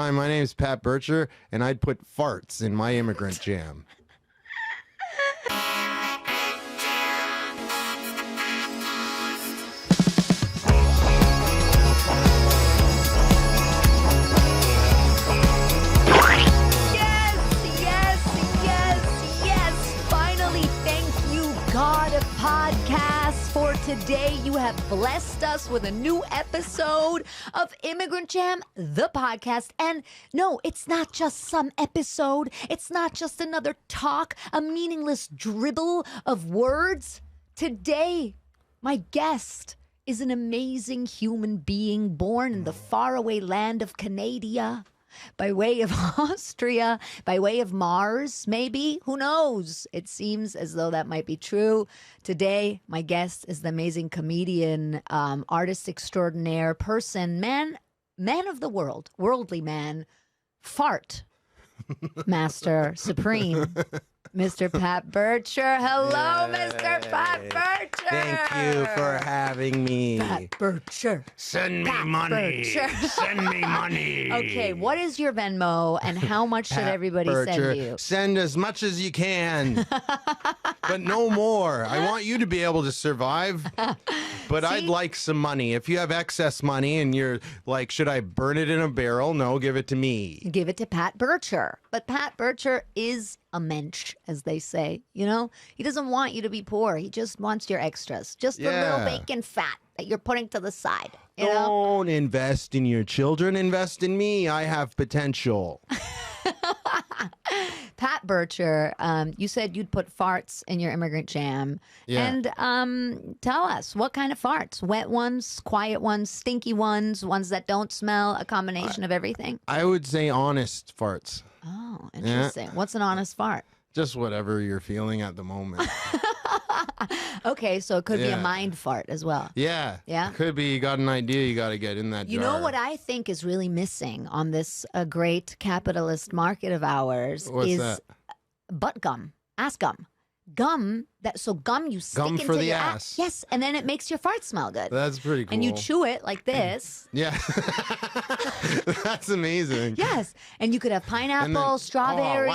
Hi, my name is Pat Burtscher, and I'd put farts in my Immigrant jam. God of podcasts, for today you have blessed us with a new episode of Immigrant Jam, the podcast. And no, it's not just some episode. It's not just another talk, a meaningless dribble of words. Today, my guest is an amazing human being born in the faraway land of Canada. By way of Austria, by way of Mars, maybe? Who knows? It seems as though that might be true. Today, my guest is the amazing comedian, artist extraordinaire, person, man of the world, worldly man, fart master supreme, Mr. Pat Burtscher. Hello, Yay. Mr. Pat Burtscher. Thank you for having me. Pat Burtscher. Send me Pat money. Burtscher. Send me money. Okay, what is your Venmo and how much should everybody send you? Send as much as you can, but no more. I want you to be able to survive, but I'd like some money. If you have excess money and you're like, should I burn it in a barrel? No, give it to me. Give it to Pat Burtscher. But Pat Burtscher is a mensch, as they say. You know, he doesn't want you to be poor. He just wants your extras, just the little bacon fat that you're putting to the side. You know? Don't invest in your children. Invest in me. I have potential. Pat Burtscher, you said you'd put farts in your Immigrant Jam. Yeah. And tell us, what kind of farts? Wet ones, quiet ones, stinky ones that don't smell, a combination of everything? I would say honest farts. Oh, interesting. What's an honest fart? Just whatever you're feeling at the moment. Okay, so it could be a mind fart as well. Yeah. Yeah? Could be you got an idea, you got to get in that You jar. know what I think is really missing on this great capitalist market of ours What's that? butt gum, ass gum. Gum, gum you stick Gum into for the your ass. Yes, and then it makes your fart smell good. That's pretty cool. And you chew it like this. Yeah. That's amazing. Yes, and you could have pineapple, strawberry,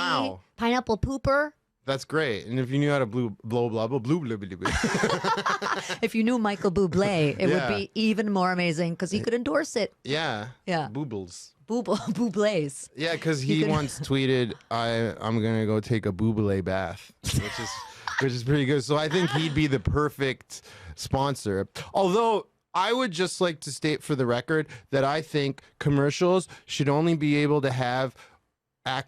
pineapple pooper. That's great. And if you knew how to blow blah blah blah blah blah blah. If you knew Michael Bublé, it would be even more amazing because he could endorse it. Yeah. Yeah. Boobles. Bublés. Yeah, because he once tweeted, I'm gonna go take a Bublé bath, which is pretty good. So I think he'd be the perfect sponsor. Although I would just like to state for the record that I think commercials should only be able to have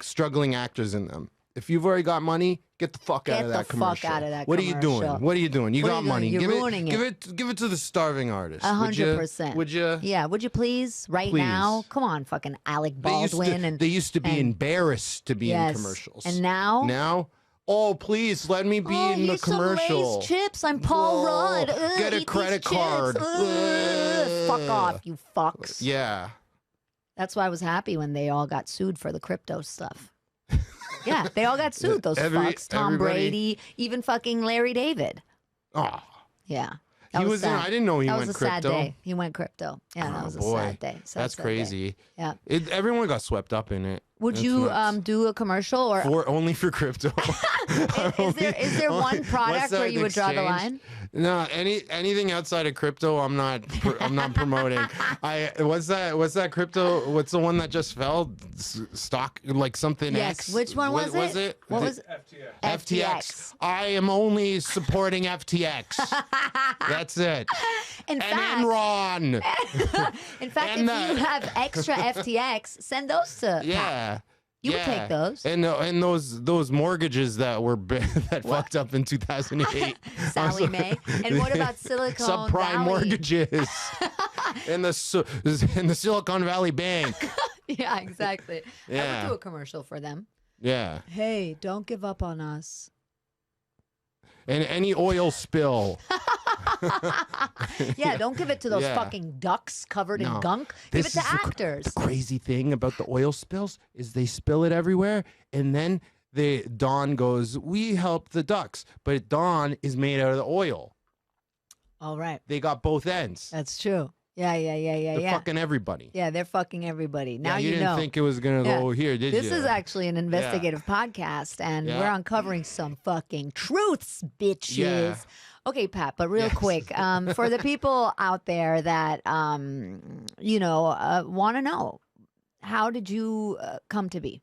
struggling actors in them. If you've already got money, get the fuck out of that commercial. Fuck out of that What are you doing? commercial. What are you doing? You What are got you doing? money. You're ruining it. Give it to the starving artist. 100%. Would you? Yeah, would you please? Right Please. now? Come on, fucking Alec Baldwin. They used to be embarrassed to be in commercials. And now? Now? Oh, please, let me be in the commercial. Some Lay's chips. I'm Paul Rudd. Ugh, get a eat credit these chips. card. Ugh, fuck off, you fucks. Yeah. That's why I was happy when they all got sued for the crypto stuff. Yeah, they all got sued, those fucks. Tom Brady, even fucking Larry David. Oh. Yeah. He was sad. I didn't know he went crypto. That was a sad day. He went crypto. Yeah, that was a sad day. That's crazy. Day. Yeah. Everyone got swept up in it. Would you do a commercial or only for crypto? is there one product where you would draw the line? No, anything outside of crypto, I'm not promoting. What's that crypto? What's the one that just fell? Stock like something X. Yes. Which one was it? What was it? FTX. I am only supporting FTX. That's it. In fact, Enron. In fact, if you have extra FTX, send those to Pat. You would take those. And those mortgages that were fucked up in 2008. Sallie Mae. And what about Silicon Subprime Valley? mortgages in the Silicon Valley Bank. Yeah, exactly. Yeah. I would do a commercial for them. Yeah. Hey, don't give up on us. And any oil spill. Yeah, don't give it to those fucking ducks covered in gunk. Give it to actors. The crazy thing about the oil spills is they spill it everywhere, and then Dawn goes, "We help the ducks," but Dawn is made out of the oil. All right. They got both ends. That's true. They're fucking everybody. Yeah, they're fucking everybody. Now you didn't know. think it was gonna go here, did you? This is actually an investigative podcast, and we're uncovering some fucking truths, bitches. Yeah. Okay, Pat, but real quick, for the people out there that want to know, how did you come to be?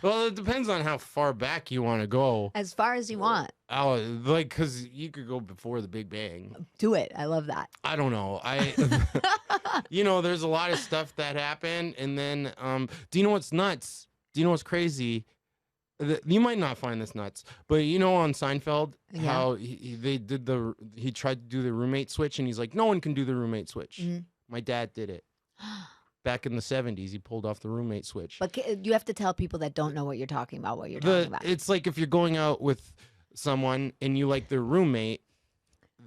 Well, it depends on how far back you want to go. As far as you want. Because you could go before the Big Bang. Do it. I love that. I don't know. There's a lot of stuff that happened, and then, do you know what's nuts? Do you know what's crazy? You might not find this nuts, but on Seinfeld, how he tried to do the roommate switch, and he's like, no one can do the roommate switch. Mm-hmm. My dad did it. Back in the 70s, he pulled off the roommate switch. But you have to tell people that don't know what you're talking about what you're talking about. It's like if you're going out with someone and you like their roommate,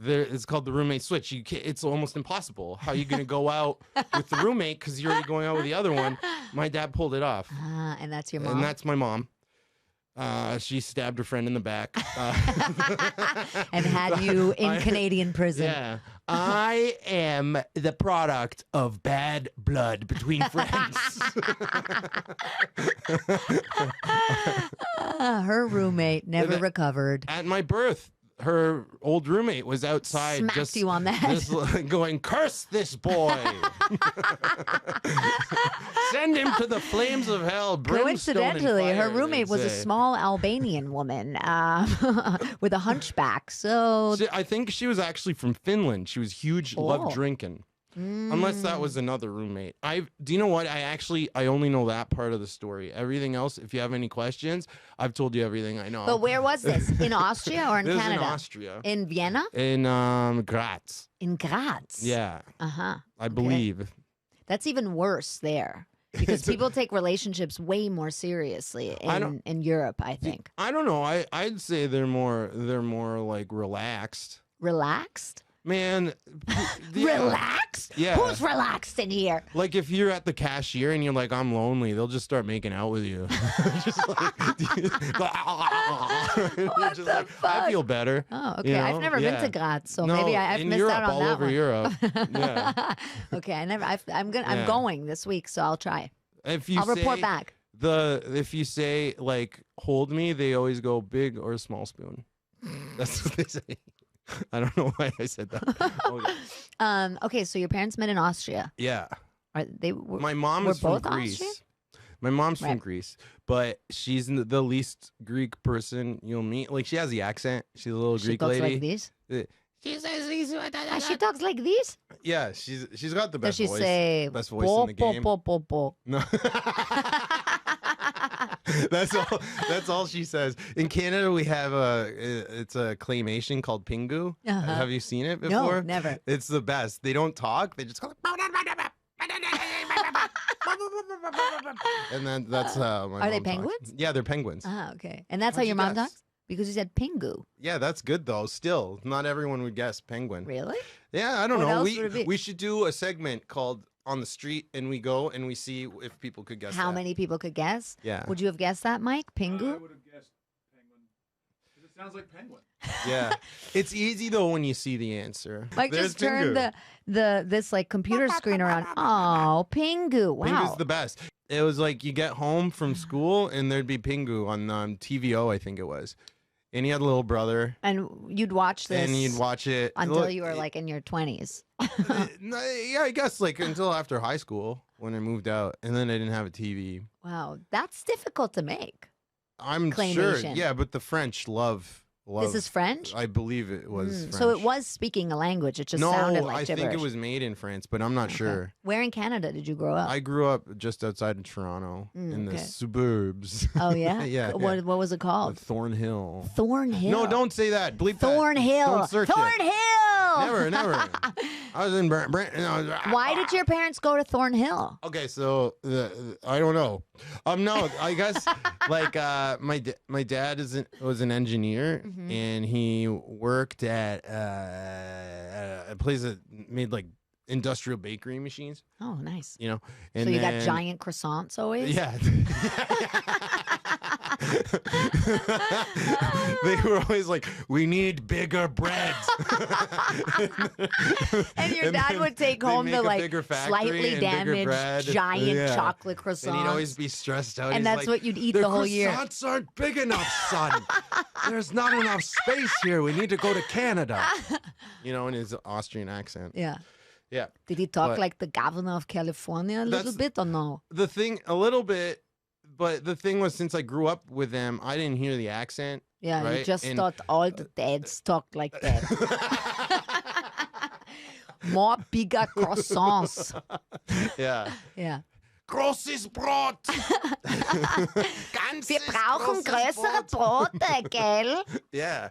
it's called the roommate switch. It's almost impossible. How are you going to go out with the roommate because you're already going out with the other one? My dad pulled it off. And that's your mom? And that's my mom. She stabbed her friend in the back. And had you in Canadian prison. Yeah. I am the product of bad blood between friends. Her roommate never recovered. At my birth, her old roommate was outside Smacked you on the head. just going, curse this boy. Send him to the flames of hell. Coincidentally, and fire, her roommate was a small Albanian woman with a hunchback. So I think she was actually from Finland. She was huge, loved drinking. Unless that was another roommate. Do you know what? I only know that part of the story. Everything else, if you have any questions, I've told you everything I know. But where was this? In Austria or in This Canada? In Austria. In Vienna? In Graz. In Graz? Yeah. Uh-huh. I believe. That's even worse there. Because people take relationships way more seriously in Europe, I think. I don't know. I'd say they're more like relaxed. Relaxed? Man, relaxed? Yeah. Who's relaxed in here? Like if you're at the cashier and you're like, I'm lonely, they'll just start making out with you. Just like, what the fuck? I feel better. Oh, okay. I've never been to Graz, so maybe I've missed Europe, out on all that over one. Europe. Yeah. Okay, I'm going this week, so I'll try. I'll report back. If you say like hold me, they always go big or small spoon. That's what they say. I don't know why I said that. Okay. Okay, so your parents met in Austria. Yeah. My mom is from Greece. Austrian? My mom's from Greece, but she's the least Greek person you'll meet. Like she has the accent. She's a little Greek lady. Like this? She talks like this? Yeah, she's got the best voice. Does she say best voice in the game? No. That's all she says. In Canada, we have it's a claymation called Pingu. Have you seen it before? No, never. It's the best. They don't talk. They just go. And then that's how my Are they mom penguins? talks. Yeah, they're penguins. Ah, okay. And that's how your mom talks? Because you said Pingu. Yeah, that's good though. Still, not everyone would guess penguin. Really? Yeah, I don't What know. else would it be? We should do a segment called On the Street, and we go and we see if people could guess. How many people could guess? Yeah. Would you have guessed that, Mike? Pingu? I would have guessed penguin. Because it sounds like penguin. Yeah, it's easy though when you see the answer. Mike There's just turned Pingu. this like computer screen around. Oh, Pingu! Wow. Pingu's the best. It was like you get home from school and there'd be Pingu on TVO, I think it was. And he had a little brother. And you'd watch this. And you'd watch it until you were like in your 20s. Yeah, I guess like until after high school when I moved out, and then I didn't have a TV. Wow, that's difficult to make. I'm sure. Claymation. Yeah, but the French love. This is French? I believe it was French. So it was speaking a language. It just sounded like gibberish. I think it was made in France, but I'm not sure. Where in Canada did you grow up? I grew up just outside of Toronto in the suburbs. Oh, yeah? Yeah. What was it called? Thornhill. Thornhill? No, don't say that. Bleep Thornhill. that. Don't search it. Thornhill! Never. I was in Why did your parents go to Thornhill? Okay, so I don't know. No, I guess like my dad was an engineer, and he worked at a place that made like industrial bakery machines. Oh, nice. You know, and so you got giant croissants always. Yeah. They were always like, we need bigger breads. And your dad then would take they'd home make the a like bigger factory slightly and bigger damaged bread. giant Yeah. chocolate croissants. And he'd always be stressed out. And He's that's like, what you'd eat the whole year. croissants aren't big enough, son. There's not enough space here. We need to go to Canada. You know, in his Austrian accent. Yeah. Yeah. Did he talk But- like the governor of California a little That's- bit or no? The thing, a little bit, but the thing was, since I grew up with them, I didn't hear the accent. Yeah, you Right? just And- thought all the dads talk like that. More bigger croissants. Yeah. Ja. Großes Brot. Wir brauchen größere Brote, gell? Yeah.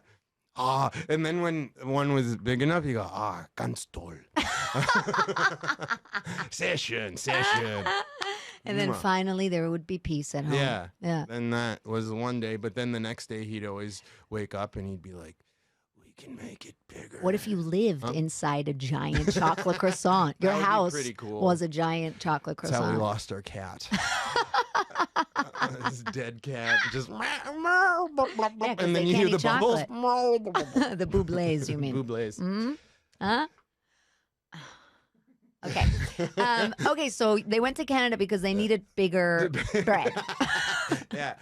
Ah, and then when one was big enough, you go, ganz toll. Sehr schön, sehr schön. And then Mwah. finally there would be peace at home. Yeah. Yeah. And that was one day, but then the next day he'd always wake up and he'd be like, we can make it bigger. What if you lived inside a giant chocolate croissant? Your That would be house pretty cool. was a giant chocolate That's how we croissant. lost our cat. This dead cat just Yeah, 'cause and then they you hear can't the eat bubbles. The bublés, you mean? Bublés. Hmm? Huh? Okay. Okay, so they went to Canada because they needed bigger bread. Yeah.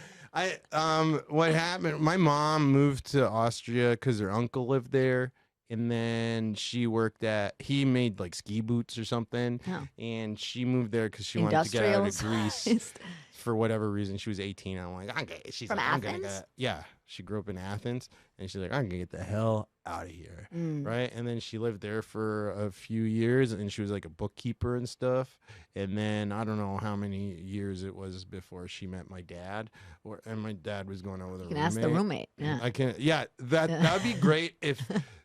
What happened? My mom moved to Austria because her uncle lived there. And then he made like ski boots or something. Oh. And she moved there because she wanted to get out of Greece Industrialized. for whatever reason. She was 18. I'm like, okay. She's From like, I'm gonna Athens? get. Yeah. She grew up in Athens. And she's like, I'm going to get the hell out of here. Mm. Right. And then she lived there for a few years and she was like a bookkeeper and stuff. And then I don't know how many years it was before she met my dad. And my dad was going out with a You can roommate. ask the roommate. Yeah. I can. Yeah. That'd be great if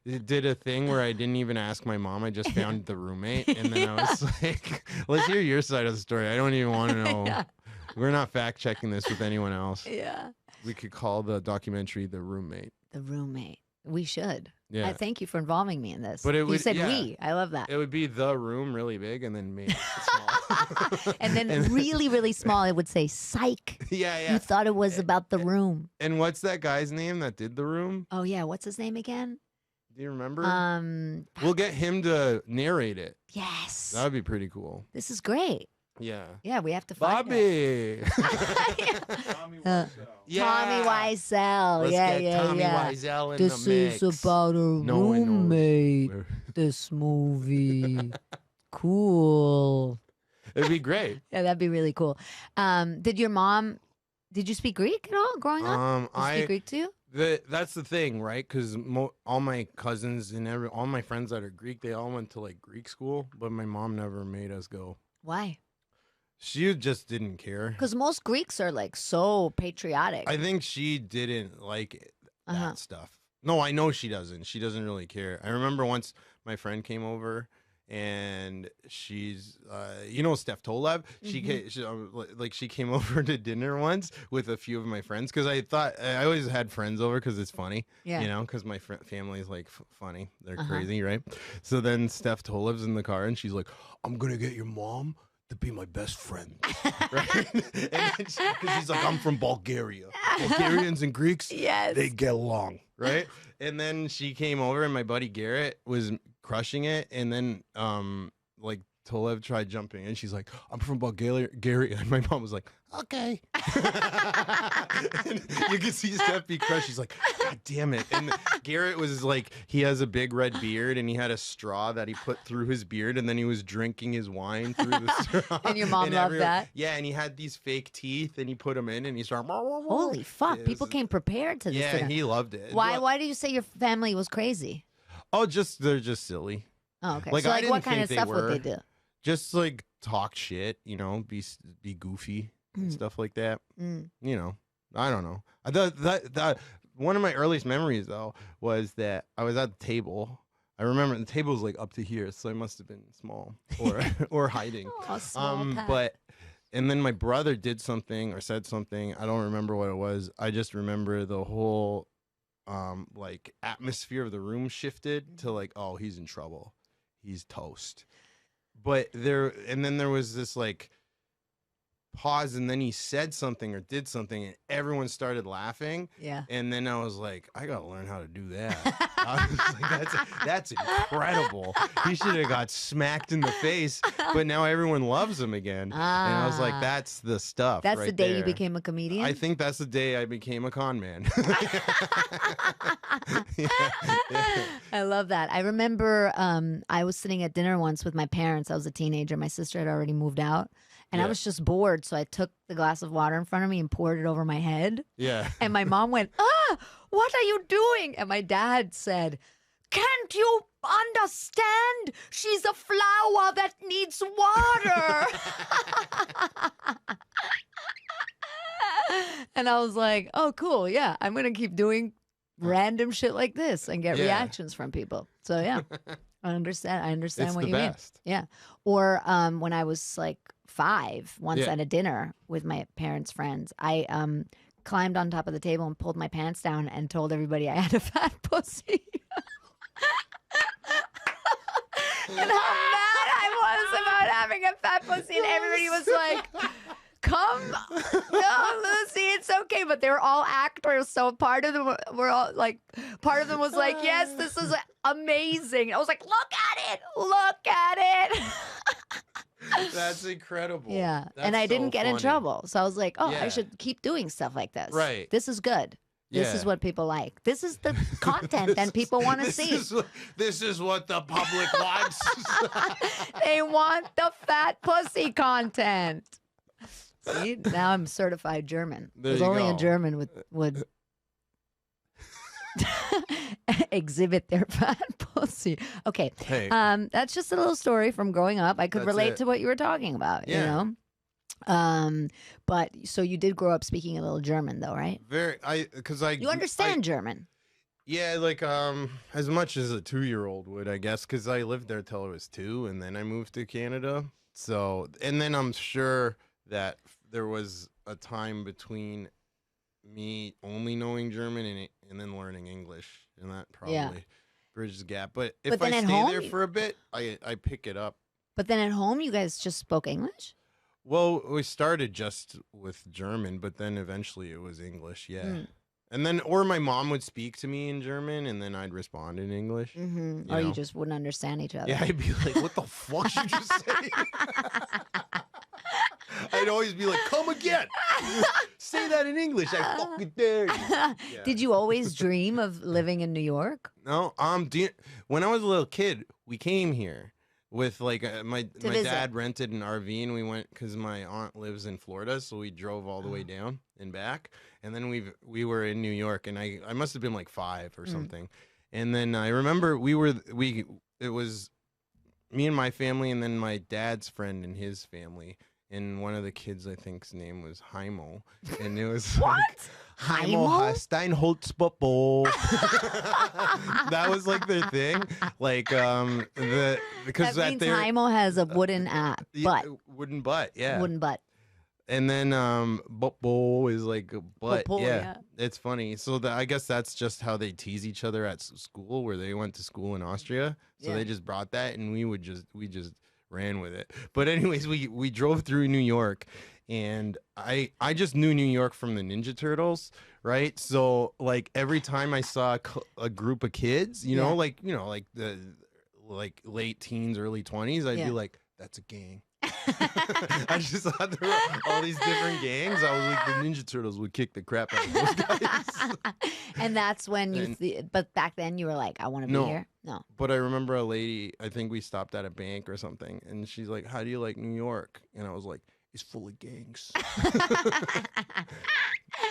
it did a thing where I didn't even ask my mom. I just found the roommate. And then I was like, let's hear your side of the story. I don't even want to know. Yeah. We're not fact checking this with anyone else. Yeah. We could call the documentary The Roommate. The roommate. We should. Yeah. I thank you for involving me in this. But it you would- said yeah. we. I love that. It would be The Room really big and then me small. And then really, really small, it would say psych. Yeah, You yeah. thought it was about the room. And what's that guy's name that did The Room? Oh yeah, what's his name again? Do you remember? We'll We'll get him to narrate it. Yes. That would be pretty cool. This is great. Yeah. Yeah, we have to find Bobby. Tommy Uh, Wiseau. Yeah. Tommy Wiseau. Let's yeah, get yeah, Tommy yeah. Wiseau in This the mix. is about a No one knows. roommate. Where- This movie. Cool. It'd be great. Yeah, that'd be really cool. Did you speak Greek at all growing up? Did you speak Greek too? That's the thing, right? Because all my cousins and all my friends that are Greek, they all went to like Greek school, but my mom never made us go. Why? She just didn't care. Because most Greeks are like so patriotic. I think she didn't like that Uh-huh. stuff. No, I know she doesn't. She doesn't really care. I remember once my friend came over and she's, Steph Tolev. She came over to dinner once with a few of my friends because I always had friends over because it's funny, Yeah. because my family is like funny. They're Uh-huh. crazy, right? So then Steph Tolev's in the car and she's like, I'm gonna get your mom to be my best friend, right? Because she's like, I'm from Bulgaria. Bulgarians and Greeks, Yes. they get along, right? And then she came over, and my buddy Garrett was crushing it, and then Tolev tried jumping in. She's like, I'm from Bulgaria. And my mom was like, okay. And you can see Steph be crushed. She's like, God damn it. And Garrett was like, he has a big red beard and he had a straw that he put through his beard and then he was drinking his wine through the straw. And your mom loved that? Yeah, and he had these fake teeth and he put them in and he started. Holy fuck! It People was- came prepared to this. Yeah, dinner. he loved it. Why? Why do you say your family was crazy? Oh, they're just silly. Oh, okay. Like, so I like, what didn't kind of think they stuff would were. they do? Just like talk shit, be goofy and Mm. stuff like that. Mm. I don't know. That one of my earliest memories though was that I was at the table. I remember the table was like up to here, so I must have been small or or hiding. Oh, small Pat. But and then my brother did something or said something. I don't remember what it was. I just remember the whole like atmosphere of the room shifted to like, oh, he's in trouble. He's toast. But then there was this like paused and then he said something or did something and everyone started laughing. Yeah. And then I was like, I gotta learn how to do that. I was like, that's incredible. He should have got smacked in the face, but now everyone loves him again. And I was like, that's the stuff. That's right the day you there. became a comedian? I think that's the day I became a con man. Yeah. I love that. I remember I was sitting at dinner once with my parents. I was a teenager. My sister had already moved out. And I Yeah. was just bored. So I took the glass of water in front of me and poured it over my head. Yeah. And my mom went, what are you doing? And my dad said, can't you understand? She's a flower that needs water. And I was like, oh, cool. Yeah, I'm going to keep doing random shit like this and get Yeah. reactions from people. So, yeah, I understand It's what the you mean. best. Yeah. Or when I was like 5, once Yeah. at a dinner with my parents' friends, I climbed on top of the table and pulled my pants down and told everybody I had a fat pussy. And how mad I was about having a fat pussy, and everybody was like, come, no, Lucy, it's okay. But they were all actors, so part of them were all like, part of them was like, yes, this is amazing. I was like, look at it. That's incredible. Yeah, That's and I so didn't get in funny. trouble, so I was like, oh, I Yeah. should keep doing stuff like this. Right. This is good. This is Yeah. what people like. This is the content that people want to see. This is what the public wants. They want the fat pussy content. See, now I'm certified German. There Because you only a go. German would exhibit their fat pussy. Okay. Hey. That's just a little story from growing up. I could That's relate it. to what you were talking about, you Yeah. know? But so you did grow up speaking a little German though, right? Because I You understand German. Yeah, like as much as a 2-year-old would, I guess, because I lived there till I was 2, and then I moved to Canada. So, and then I'm sure that there was a time between me only knowing German and then learning English, and that probably Yeah. bridges the gap. But if But then I at stay home, there you- for a bit, I pick it up. But then at home, you guys just spoke English? Well, we started just with German, but then eventually it was English, yeah. Mm. And then, or my mom would speak to me in German, and then I'd respond in English. Mm-hmm. You Or you know? just wouldn't understand each other. Yeah, I'd be like, what the fuck you just say? I'd always be like, come again. Say that in English. I fucking dare you. Yeah. Did you always dream of living in New York? No, when I was a little kid, we came here with like my visit. dad rented an RV and we went because my aunt lives in Florida, so we drove all the way down and back, and then we were in New York, and I must have been like 5 or something, and then I remember it was me and my family, and then my dad's friend and his family. And one of the kids, I think's name was Heimo, and it was What? like, Heimo? Steinholzbubble. That was like their thing, like because That means Heimo has a wooden butt. wooden butt, yeah. Wooden butt. And then bubble is like a butt, Bubble, yeah. yeah. It's funny. So I guess that's just how they tease each other at school, where they went to school in Austria. So Yeah. they just brought that, and we just ran with it. But anyways, we drove through New York, and I just knew New York from the Ninja Turtles, right? So like every time I saw a group of kids, you know, like the late teens, early 20s, I'd Yeah. be like, that's a gang. I just thought there were all these different gangs. I was like, the Ninja Turtles would kick the crap out of those guys. And that's when but back then you were like, I want to be No. here? No. But I remember a lady, I think we stopped at a bank or something, and she's like, how do you like New York? And I was like, it's full of gangs.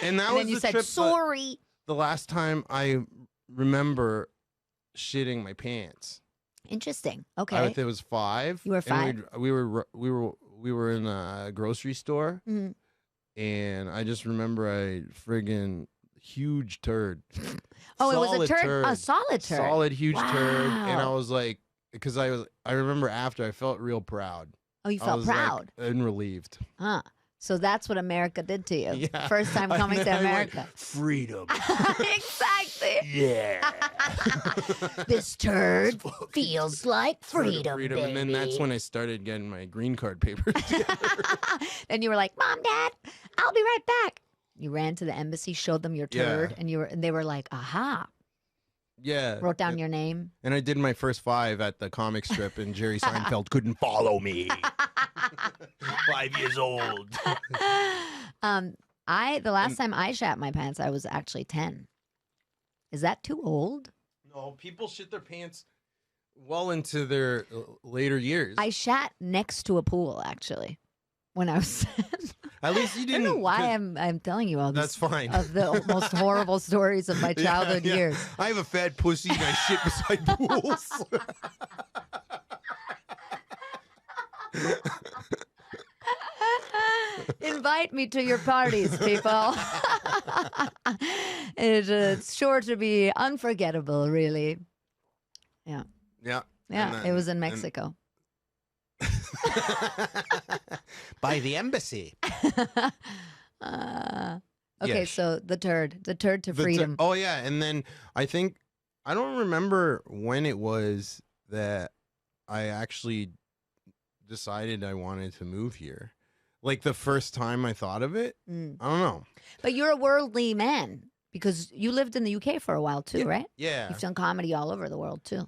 And that And was then you the said, trip, but sorry. the last time I remember shitting my pants. Interesting. I Okay. think it was 5. You were and we were in a grocery store, Mhm. and I just remember I friggin' huge turd. Oh, it was a Solid turd. A solid turd. Solid huge turd, and I Wow. was like, because I remember after I felt real proud. Oh, you I felt was, like, proud. and relieved. Huh. So that's what America did to you. Yeah. First time And coming to then I went, America. freedom. Exactly. Yeah. This turd feels like freedom, baby. And then that's when I started getting my green card papers together. Then you were like, Mom, Dad, I'll be right back. You ran to the embassy, showed them your turd, and they were like, aha. Yeah. Wrote down your name. And I did my first 5 at the comic strip, and Jerry Seinfeld couldn't follow me. 5 years old. The last time I shat my pants, I was actually 10. Is that too old? No, people shit their pants well into their later years. I shat next to a pool, actually, when I was 10. At least you I didn't. don't know why I'm telling you all this. That's fine. Of the most horrible stories of my childhood years. I have a fat pussy and I shit beside pools. Invite me to your parties, people. It's sure to be unforgettable, really. Yeah. Yeah. Yeah, it was in Mexico. By the embassy. Okay, Yes. so the turd to freedom. Oh yeah, and then I don't remember when it was that I actually decided I wanted to move here. Like the first time I thought of it, I don't know. But you're a worldly man because you lived in the UK for a while too, right? Yeah. You've done comedy all over the world too.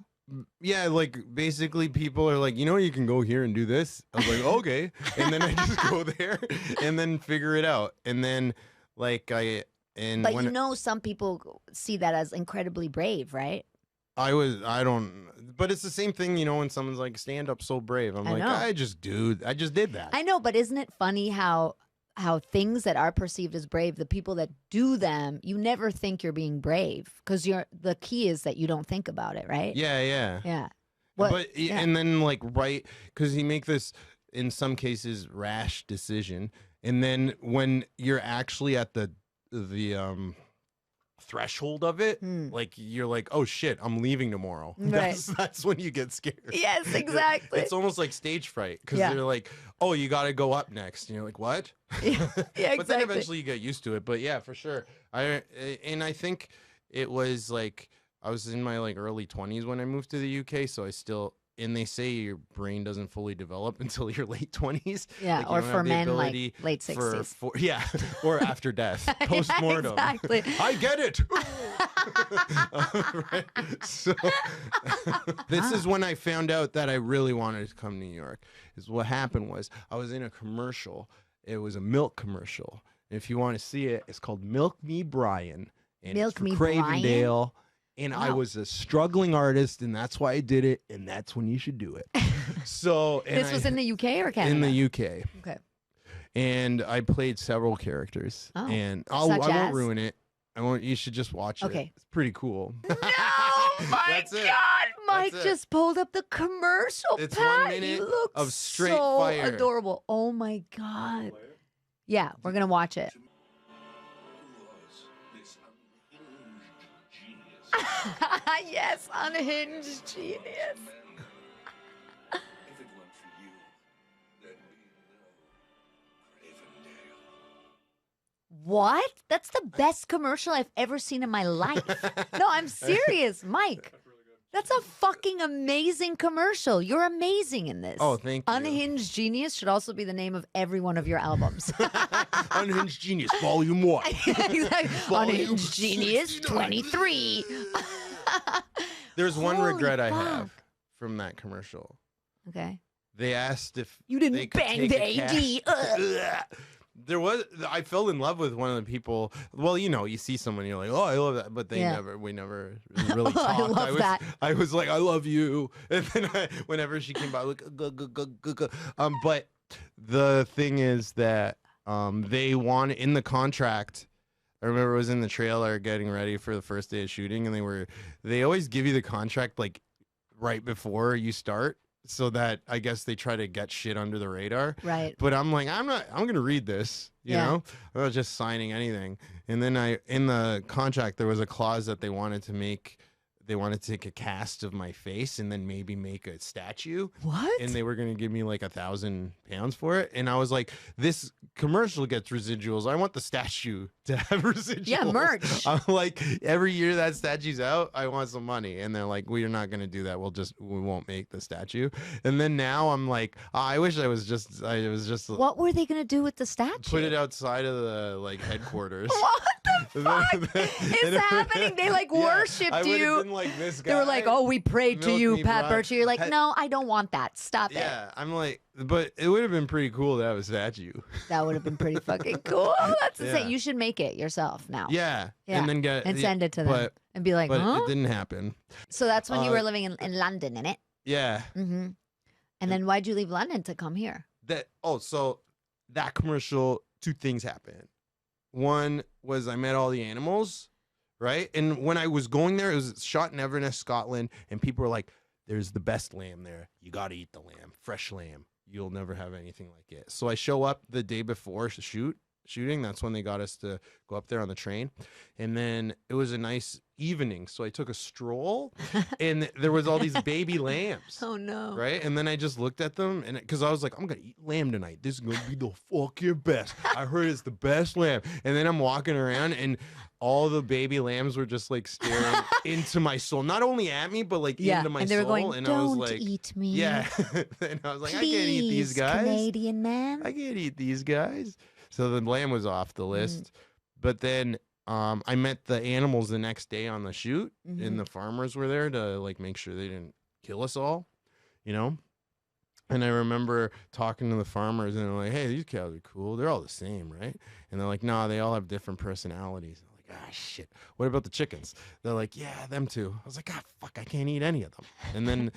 Yeah, like basically people are like, you can go here and do this. I was like, okay. And then I just go there and then figure it out. And then like But some people see that as incredibly brave, right? but it's the same thing, when someone's like, stand up so brave. I'm like, know. I just did that. I know, but isn't it funny how things that are perceived as brave, the people that do them, you never think you're being brave because the key is that you don't think about it, right? Yeah. Yeah. And then like, right, because you make this, in some cases, rash decision. And then when you're actually at the threshold of it, like you're like, oh shit, I'm leaving tomorrow. Right. That's when you get scared. Yes, exactly. It's almost like stage fright because Yeah. they're like, oh, you got to go up next, and you're like, what? Yeah, exactly. But then eventually you get used to it. But yeah, for sure. I think it was like I was in my like early 20s when I moved to the UK, so I still. And they say your brain doesn't fully develop until your late 20s. Yeah, Like, you or don't for have the men, like ability late 60s. yeah, or after death, post-mortem. Exactly. I get it. Right? So this is when I found out that I really wanted to come to New York. Is what happened was I was in a commercial. It was a milk commercial. And if you want to see it, it's called Milk Me Brian. And Milk it's for Me Cravendale. And I Wow. was a struggling artist, and that's why I did it, and that's when you should do it. So This was in the UK or Canada? in the UK, Okay. and I played several characters. Oh. And I Such won't as? ruin it. I won't. You should just watch it. Okay. It's pretty cool. No, my That's it. God. Mike That's it. just pulled up the commercial. It's Pat, 1 minute you look of straight so fire. adorable. Oh my God. Yeah, we're gonna watch it. Yes, unhinged genius. If it weren't for you, there'd be no Cravendale. What? That's the best commercial I've ever seen in my life. No, I'm serious, Mike. That's a fucking amazing commercial. You're amazing in this. Oh, thank you. Unhinged Genius should also be the name of every one of your albums. Unhinged Genius, Volume 1. Exactly. Volume Unhinged Genius 69. 23. There's one Holy regret I fuck. have from that commercial. Okay. They asked if You they didn't could bang take the a AD. cast. I fell in love with one of the people. Well, you see someone, you're like, oh, I love that, but we never really talked. I love that. I was like, I love you, and then whenever she came by, like, but the thing is that they want in the contract. I remember it was in the trailer getting ready for the first day of shooting, and they always give you the contract like right before you start. So that I guess they try to get shit under the radar. Right. But I'm like, I'm going to read this, you know? I'm not just signing anything. And then in the contract, there was a clause that they wanted to make they wanted to take a cast of my face and then maybe make a statue. What? And they were going to give me like £1,000 for it. And I was like, this commercial gets residuals. I want the statue to have residuals. Yeah, merch. I'm like, every year that statue's out, I want some money. And they're like, we're not going to do that. We won't make the statue. And then now I'm like, I wish I was just. What were they going to do with the statue? Put it outside of the like headquarters. What the fuck is happening? They like worshipped I would you. have been like this guy. They were like, "Oh, we prayed to Milk you, me Pat broad. Burtscher." You're like, "No, I don't want that. Stop it." Yeah, I'm like, but it would have been pretty cool to have a statue. That would have been pretty fucking cool. That's Yeah. insane. You should make it yourself now. Yeah, Yeah. and then get And send it to them but and be like, but "Huh?" it didn't happen. So that's when you Uh, were living in London, innit? Yeah, Mm-hmm. And then why'd you leave London to come here? so that commercial, two things happened. One was I met all the animals, right? And when I was going there, it was shot in Inverness, Scotland, and people were like, "There's the best lamb there. You got to eat the lamb, fresh lamb. You'll never have anything like it." So I show up the day before shooting. That's when they got us to go up there on the train, and then it was a nice evening. So I took a stroll, and there was all these baby lambs. Oh no! Right, and then I just looked at them, and because I was like, I'm gonna eat lamb tonight. This is gonna be the fucking best. I heard it's the best lamb. And then I'm walking around, and all the baby lambs were just like staring into my soul, not only at me, but like Yeah, into my and they were soul. going, and "Don't I was like, eat me." yeah. And I was like, Please, I can't eat these guys. Canadian man. I can't eat these guys. So the lamb was off the list, but then. I met the animals the next day on the shoot, and the farmers were there to like make sure they didn't kill us all, you know. And I remember talking to the farmers, and they're like, "Hey, these cows are cool. They're all the same, right?" And they're like, "No, they all have different personalities." I'm like, "Ah, shit. What about the chickens?" They're like, "Yeah, them too." I was like, "Ah, fuck, I can't eat any of them." And then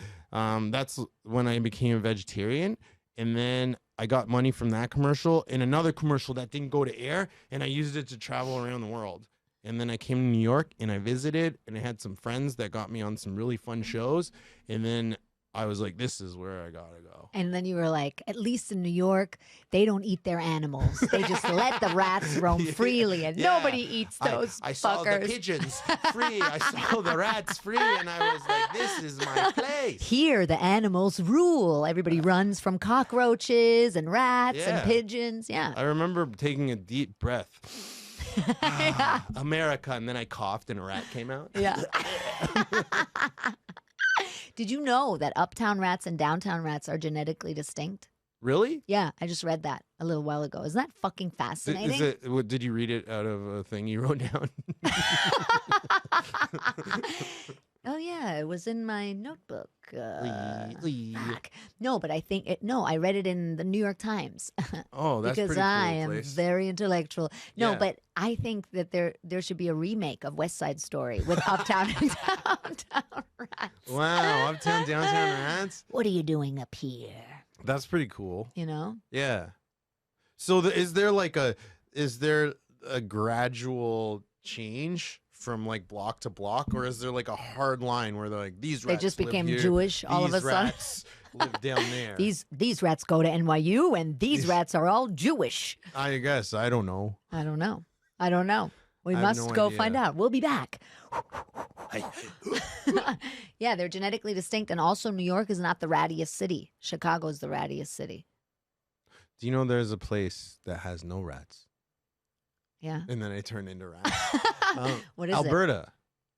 that's when I became a vegetarian. And then I got money from that commercial and another commercial that didn't go to air, and I used it to travel around the world. And then I came to New York and I visited, and I had some friends that got me on some really fun shows. And then I was like, this is where I gotta go. And then you were like, at least in New York, they don't eat their animals. They just let the rats roam freely, and Yeah. nobody eats those I saw the fuckers. pigeons free. I saw the rats free, and I was like, this is my place. Here, the animals rule. Everybody runs from cockroaches and rats and Yeah. pigeons. Yeah. I remember taking a deep breath. America, and then I coughed and a rat came out. Yeah. Did you know that uptown rats and downtown rats are genetically distinct? Really? Yeah, I just read that a little while ago. Isn't that fucking fascinating? Did you read it out of a thing you wrote down? Oh yeah, it was in my notebook. Lee. Fuck. No, but I think I read it in the New York Times. Oh, that's because pretty cool I am place. very intellectual. No, Yeah. but I think that there should be a remake of West Side Story with uptown and downtown rats. Wow, uptown, downtown rats. What are you doing up here? That's pretty cool. You know? Yeah. So is there a gradual change from like block to block, or is there like a hard line where they're like these They rats just live became here, Jewish all of a these sudden? rats live down there? These rats go to NYU, and these rats are all Jewish. I guess I don't know. I don't know. We I have must no go idea. find out. We'll be back. Yeah, they're genetically distinct, and also New York is not the rattiest city. Chicago is the rattiest city. Do you know there's a place that has no rats, Yeah. and then I turn into rats? What is it? Alberta.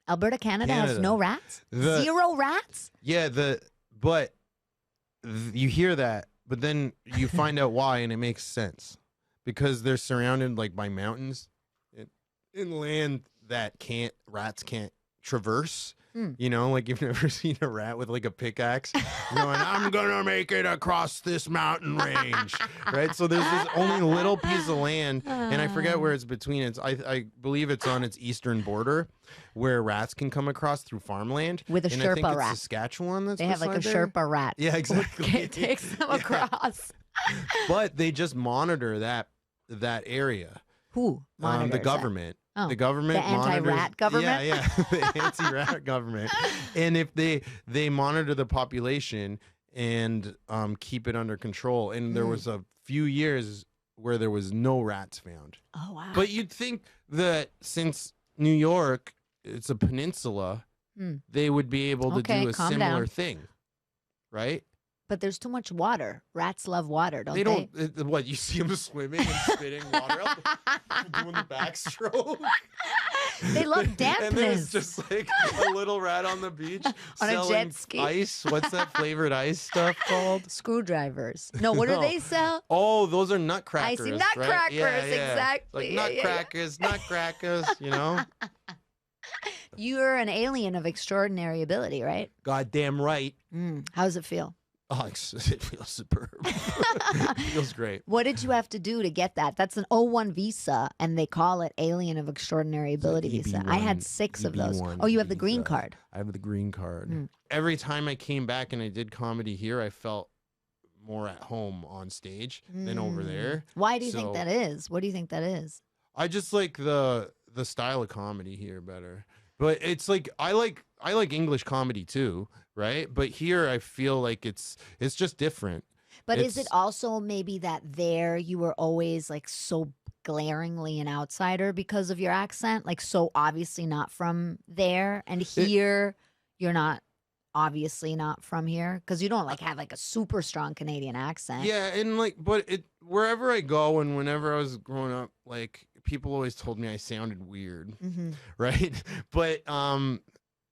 Alberta, Canada has Canada. no rats? The- 0 rats? Yeah, you hear that, but then you find out why, and it makes sense because they're surrounded like by mountains in land that rats can't traverse. You know, like you've never seen a rat with like a pickaxe going, I'm gonna make it across this mountain range, right? So there's this only little piece of land, and I forget where it's between. I believe it's on its eastern border, where rats can come across through farmland. With a and I think Sherpa it's rat. Saskatchewan. That's They have like a beside there. Sherpa rat. Yeah, exactly. It takes them Yeah. across. But they just monitor that area. Who monitors The that? government. Oh, The government the anti-rat monitors- government? Yeah, the anti-rat government. And if they monitor the population and keep it under control. And there was a few years where there was no rats found. Oh, wow. But you'd think that since New York, it's a peninsula, they would be able to Okay, do a calm similar down. thing, right? But there's too much water. Rats love water, don't They don't. What, you see them swimming and spitting water out, doing the backstroke. They love And then dampness. it's just like a little rat on the beach On a jet selling ski. ice. What's that flavored ice stuff called? Screwdrivers. No, what do No. they sell? Oh, those are nutcrackers. Icy right? nutcrackers, Yeah, yeah. exactly. Like Yeah, yeah, yeah. nutcrackers, nutcrackers. You know. You're an alien of extraordinary ability, right? Goddamn right. How does it feel? Oh, it feels superb. It feels great. What did you have to do to get that? That's an O1 visa, and they call it Alien of Extraordinary Ability visa. I had 6 of those. EB1 Oh, you have the green visa. card. I have the green card. Every time I came back and I did comedy here, I felt more at home on stage than over there. Why do you think So- that is? What do you think that is? I just like the style of comedy here better. But it's like I like English comedy too, right? But here I feel like it's just different. But is it It's- also maybe that there you were always like so glaringly an outsider because of your accent? Like so obviously not from there. And here you're not obviously not from here because you don't like have like a super strong Canadian accent. Yeah, and like, but wherever I go and whenever I was growing up, like people always told me I sounded weird, right? But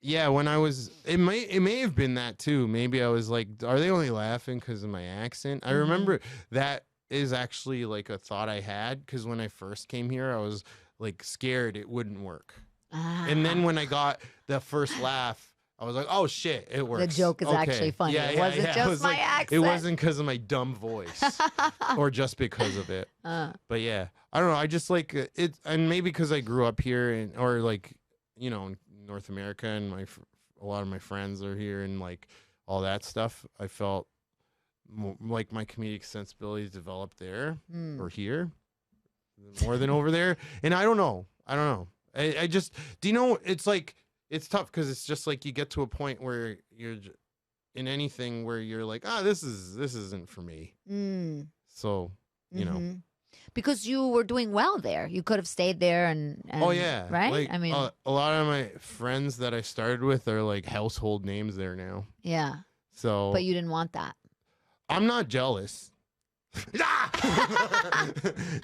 yeah, when I was, it may have been that too. Maybe I was like, are they only laughing because of my accent? I remember that is actually like a thought I had because when I first came here, I was like scared it wouldn't work, and then when I got the first laugh. I was like, oh shit, it works. The joke is actually funny. Yeah, It yeah, wasn't yeah. just It was my like, accent. It wasn't because of my dumb voice or just because of it. But yeah, I don't know. I just like it, and maybe because I grew up here, and or like in North America, and a lot of my friends are here, and like all that stuff. I felt like my comedic sensibilities developed there or here more than over there, and I don't know. I just do you know? It's like. It's tough because it's just like you get to a point where you're in anything where you're like, this isn't for me. So, you know. Because you were doing well there. You could have stayed there and Oh, yeah. Right? Like, I mean, a lot of my friends that I started with are like household names there now. yeah. So, But you didn't want that. I'm not jealous.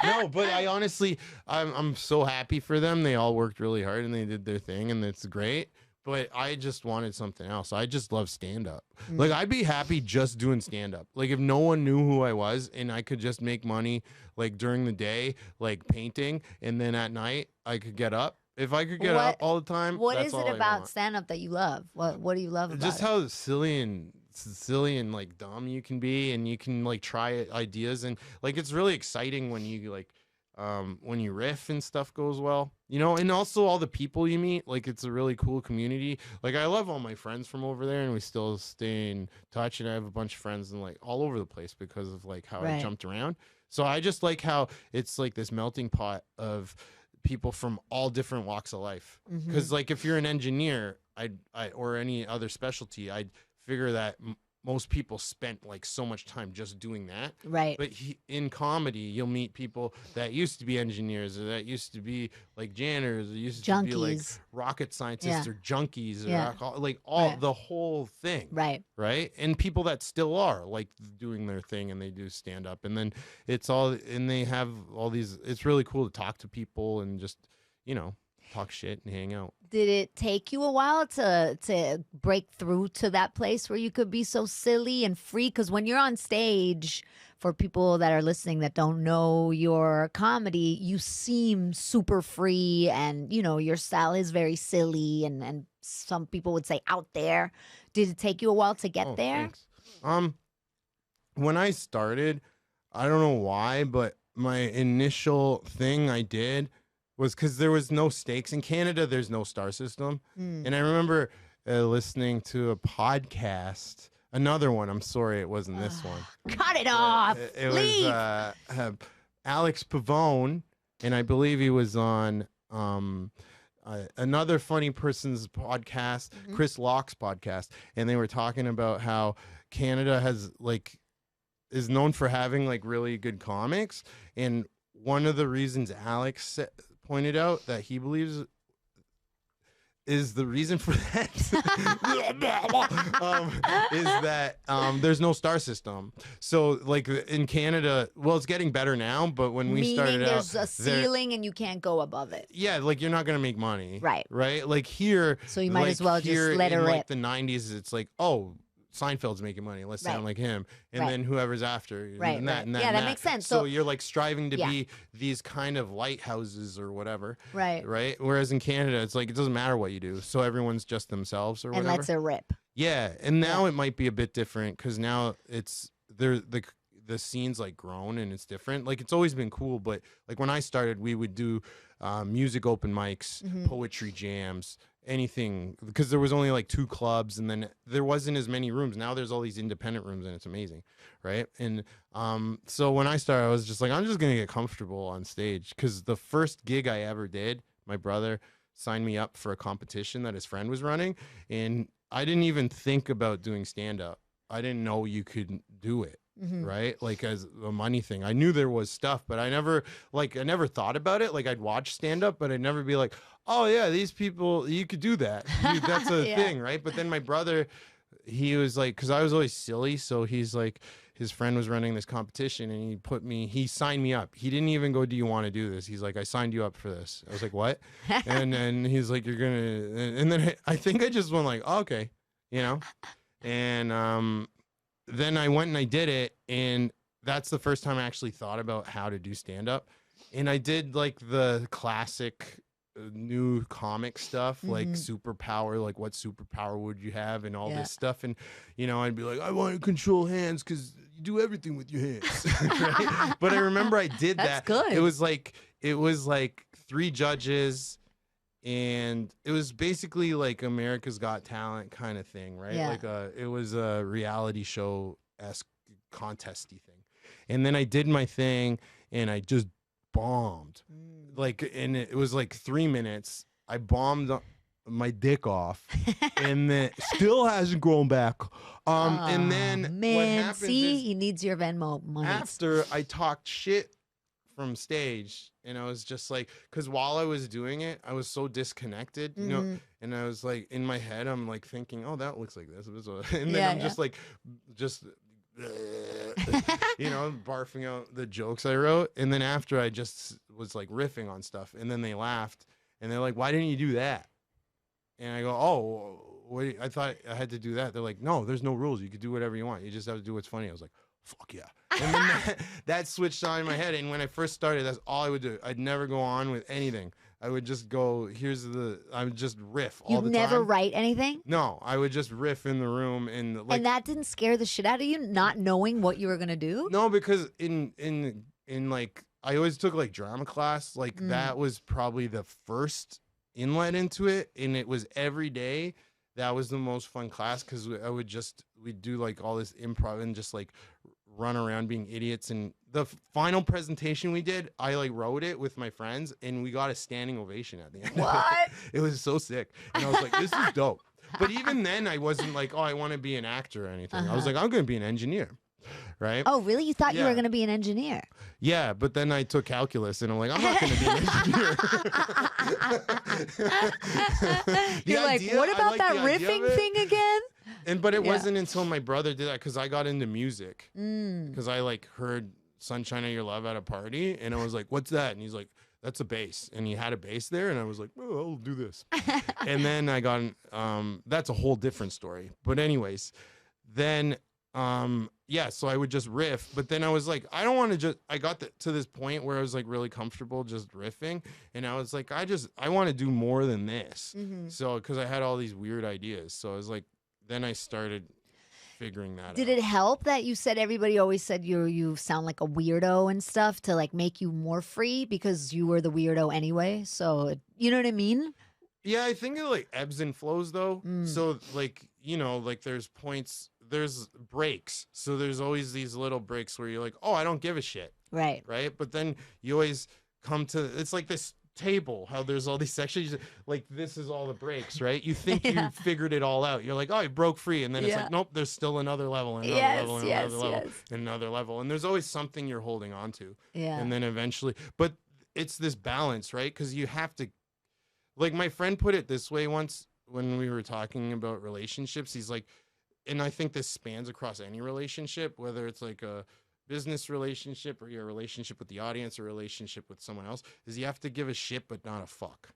No, but I honestly, I'm so happy for them. They all worked really hard and they did their thing, and it's great. But I just wanted something else. I just love stand up. Like I'd be happy just doing stand up. Like if no one knew who I was and I could just make money like during the day, like painting, and then at night I could get up. If I could get up all the time, What that's is all it I about want. stand up that you love? What do you love about Just it? how silly and like dumb you can be, and you can like try ideas, and like it's really exciting when you like when you riff and stuff goes well, and also all the people you meet. Like it's a really cool community. Like I love all my friends from over there, and we still stay in touch, and I have a bunch of friends in like all over the place because of like how I Right. jumped around. So I just like how it's like this melting pot of people from all different walks of life. Because like if you're an engineer, I or any other specialty, I'd figure that most people spent like so much time just doing that. Right. But in comedy, you'll meet people that used to be engineers, or that used to be like janitors, or used to be like Junkies. rocket scientists, Yeah. or junkies, or Yeah. like all Right. the whole thing. Right. Right. And people that still are like doing their thing, and they do stand up, and then it's all, and they have all these, it's really cool to talk to people and just, talk shit and hang out. Did it take you a while to break through to that place where you could be so silly and free? Because when you're on stage, for people that are listening that don't know your comedy, you seem super free, and your style is very silly, and some people would say out there. Did it take you a while to get there? Thanks. When I started, I don't know why, but my initial thing I did was because there was no stakes in Canada. There's no star system, and I remember listening to a podcast. Another one. I'm sorry, it wasn't this one. Cut it off. It Leave. was Alex Pavone, and I believe he was on another funny person's podcast, Chris Locke's podcast, and they were talking about how Canada is known for having like really good comics, and one of the reasons Alex pointed out that he believes is the reason for that is that there's no star system. So like in Canada, well, it's getting better now, but when we Meaning started out, there's a ceiling and you can't go above it. yeah, like you're not gonna make money, Right. Right. Like here, So you might like as well just here let it in, rip. like the '90s, it's like, oh, Seinfeld's making money. Let's sound Right. like him, and Right. then whoever's after, Right, and that, right. and that, Yeah, and that makes sense. So So- you're like striving to Yeah. be these kind of lighthouses or whatever, Right. right? Whereas in Canada, it's like it doesn't matter what you do, so everyone's just themselves or And whatever. lets it rip. Yeah, and now it might be a bit different because now it's the scene's like grown and it's different. Like it's always been cool, but like when I started, we would do music open mics, Mm-hmm. poetry jams, anything, because there was only like 2 clubs, and then there wasn't as many rooms. Now there's all these independent rooms, and it's amazing, right? And so when I started, I was just like, I'm just gonna get comfortable on stage, because the first gig I ever did, my brother signed me up for a competition that his friend was running, and I didn't even think about doing stand up. I didn't know you could do it. Mm-hmm. Right, like as a money thing. I knew there was stuff, but I never thought about it. Like I'd watch stand up, but I'd never be like, oh yeah, these people, you could do that. That's a Yeah. thing, right? But then my brother, he was like, because I was always silly, so he's like, his friend was running this competition, and he signed me up. He didn't even go, do you want to do this? He's like, I signed you up for this. I was like, what? And then he's like, you're gonna, and then I think I just went like, oh, okay, and then I went and I did it, and that's the first time I actually thought about how to do stand up. And I did like the classic new comic stuff, like superpower, like what superpower would you have, and all this stuff. And I'd be like, I want to control hands because you do everything with your hands. Right? But I remember I did That's that. good. It was like 3 judges. And it was basically like America's Got Talent kind of thing, right? Yeah. Like it was a reality show-esque contesty thing. And then I did my thing, and I just bombed. Like, and it was like 3 minutes. I bombed my dick off, and then still hasn't grown back. And then what man, happens see, is he needs your Venmo money. after I talked shit from stage, and I was just like, because while I was doing it, I was so disconnected, and I was like, in my head, I'm like thinking, oh, that looks like this, and then I'm just like, barfing out the jokes I wrote. And then after, I just was like riffing on stuff, and then they laughed, and they're like, why didn't you do that? And I go, oh, wait, I thought I had to do that. They're like, no, there's no rules. You could do whatever you want. You just have to do what's funny. I was like, fuck yeah. And then that switched on in my head. And when I first started, that's all I would do. I'd never go on with anything. I would just go, I would just riff all You the never time. write anything? No, I would just riff in the room, and like, And that didn't scare the shit out of you, not knowing what you were going to do? no, because in like, I always took like drama class. Like that was probably the first inlet into it, and it was every day. That was the most fun class, because we'd do like all this improv and just like run around being idiots. And the final presentation we did, I like wrote it with my friends, and we got a standing ovation at the end. What? It was so sick, and I was like, this is dope. But even then, I wasn't like, oh, I want to be an actor or anything. I was like, I'm going to be an engineer. Right? Oh, really? You thought you were Yeah. going to be an engineer? Yeah, but then I took calculus, and I'm like, I'm not going to be an engineer. You're like, what about that riffing thing again? But it Yeah. wasn't until my brother did that, because I got into music, because I like heard "Sunshine of Your Love" at a party, and I was like, "What's that?" And he's like, "That's a bass," and he had a bass there, and I was like, "Oh, I'll do this." And then I got that's a whole different story. But anyways, then so I would just riff, but then I was like, I don't want to I got to this point where I was like really comfortable just riffing, and I was like, I want to do more than this. So, because I had all these weird ideas, so I was like, then I started figuring that out. Did it help that you said everybody always said you sound like a weirdo and stuff to like make you more free because you were the weirdo anyway? So, you know what I mean? Yeah, I think it like ebbs and flows though. So like, like there's points, there's breaks. So there's always these little breaks where you're like, oh, I don't give a shit. Right. Right. But then you always come to, it's like this table, how there's all these sections, like this is all the breaks, right? You think you figured it all out. You're like, oh, you broke free. And then it's like, nope, there's still another level, and another level, and another level, and another level. And there's always something you're holding on to. Yeah. And then eventually, but it's this balance, right? Because you have to, Like my friend put it this way once when we were talking about relationships. He's like, and I think this spans across any relationship, whether it's like a business relationship or your relationship with the audience or relationship with someone else, is you have to give a shit but not a fuck.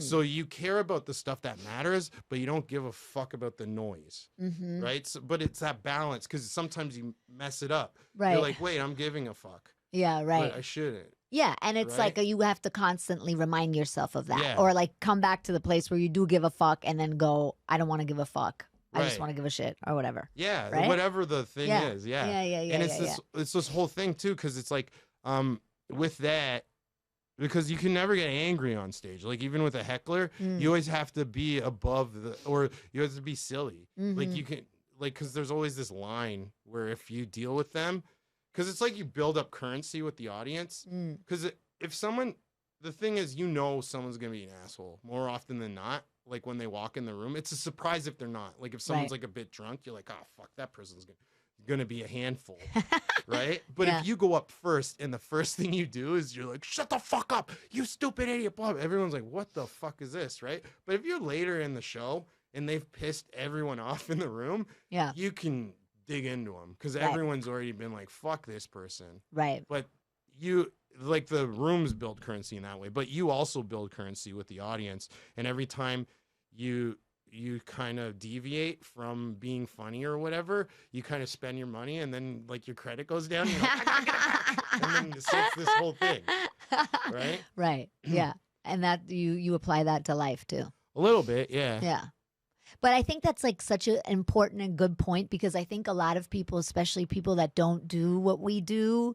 So you care about the stuff that matters, but you don't give a fuck about the noise, right? So, but it's that balance, because sometimes you mess it up. Right. You're like, wait, I'm giving a fuck. Yeah, right. But I shouldn't. Yeah, and it's Right? like you have to constantly remind yourself of that. Yeah. Or like come back to the place where you do give a fuck and then go, I don't want to give a fuck. I just Right. want to give a shit or whatever. Yeah, Right? whatever the thing Yeah. is. Yeah. Yeah, And it's this whole thing too, because it's like with that, because you can never get angry on stage. Like even with a heckler, you always have to be above or you have to be silly. Like you can, like, because there's always this line where if you deal with them, because it's like you build up currency with the audience. Because if someone, the thing is, someone's gonna be an asshole more often than not. Like when they walk in the room, it's a surprise if they're not. Like if someone's like a bit drunk, you're like, oh fuck, that person's gonna be a handful, right? But Yeah. if you go up first and the first thing you do is you're like, shut the fuck up, you stupid idiot, blah, blah, everyone's like, what the fuck is this, right? But if you're later in the show and they've pissed everyone off in the room, Yeah. you can dig into them because Right. everyone's already been like, fuck this person. Right. But you, like, the rooms build currency in that way, but you also build currency with the audience. And every time you kind of deviate from being funny or whatever, you kind of spend your money and then like your credit goes down, you're like, and then it's this whole thing, right? Right. Yeah. And that you apply that to life too. A little bit, yeah. Yeah. But I think that's like such an important and good point, because I think a lot of people, especially people that don't do what we do,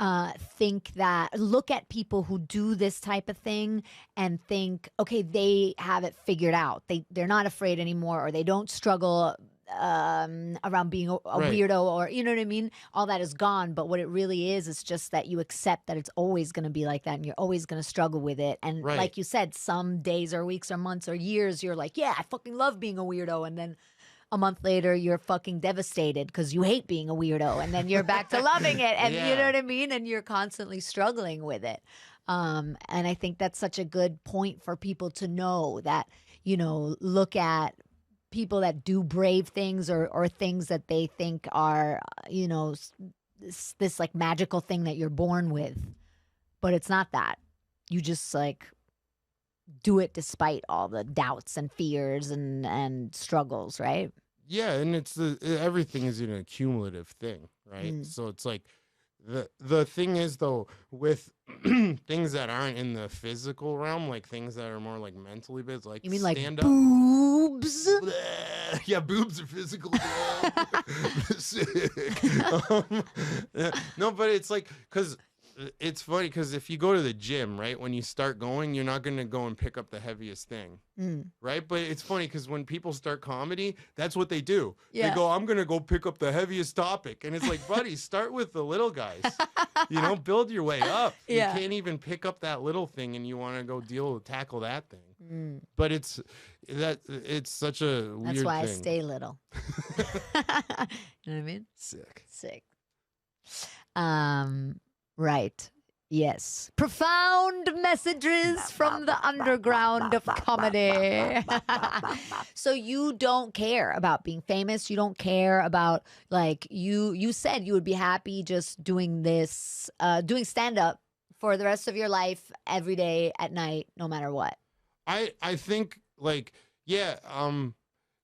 look at people who do this type of thing and think, okay, they have it figured out. They're not afraid anymore, or they don't struggle around being a Right. weirdo, or you know what I mean? All that is gone. But what it really is just that you accept that it's always going to be like that and you're always going to struggle with it. And Right. like you said, some days or weeks or months or years, you're like, yeah, I fucking love being a weirdo. And then a month later, you're fucking devastated because you hate being a weirdo. And then you're back to loving it. And you Yeah. know what I mean? And you're constantly struggling with it. And I think that's such a good point for people to know that, look at people that do brave things or things that they think are, this like magical thing that you're born with. But it's not that. You just like do it despite all the doubts and fears and struggles, right? Yeah, and everything is an accumulative thing, right? So it's like the thing is though, with things that aren't in the physical realm, like things that are more like mentally based, like You mean like stand up. boobs? Yeah, boobs are physical. Sick. No, but it's like, because it's funny, because if you go to the gym, right, when you start going, you're not going to go and pick up the heaviest thing, right? But it's funny because when people start comedy, that's what they do. Yeah. They go, I'm going to go pick up the heaviest topic. And it's like, buddy, start with the little guys. Build your way up. Yeah. You can't even pick up that little thing and you want to go tackle that thing. But it's such a weird That's why I thing. stay little. You know what I mean? Sick. Right. Yes. Profound messages from the underground of comedy. So you don't care about being famous. You don't care about, like, you said you would be happy just doing this, doing stand-up for the rest of your life, every day at night, no matter what. I think, like, yeah,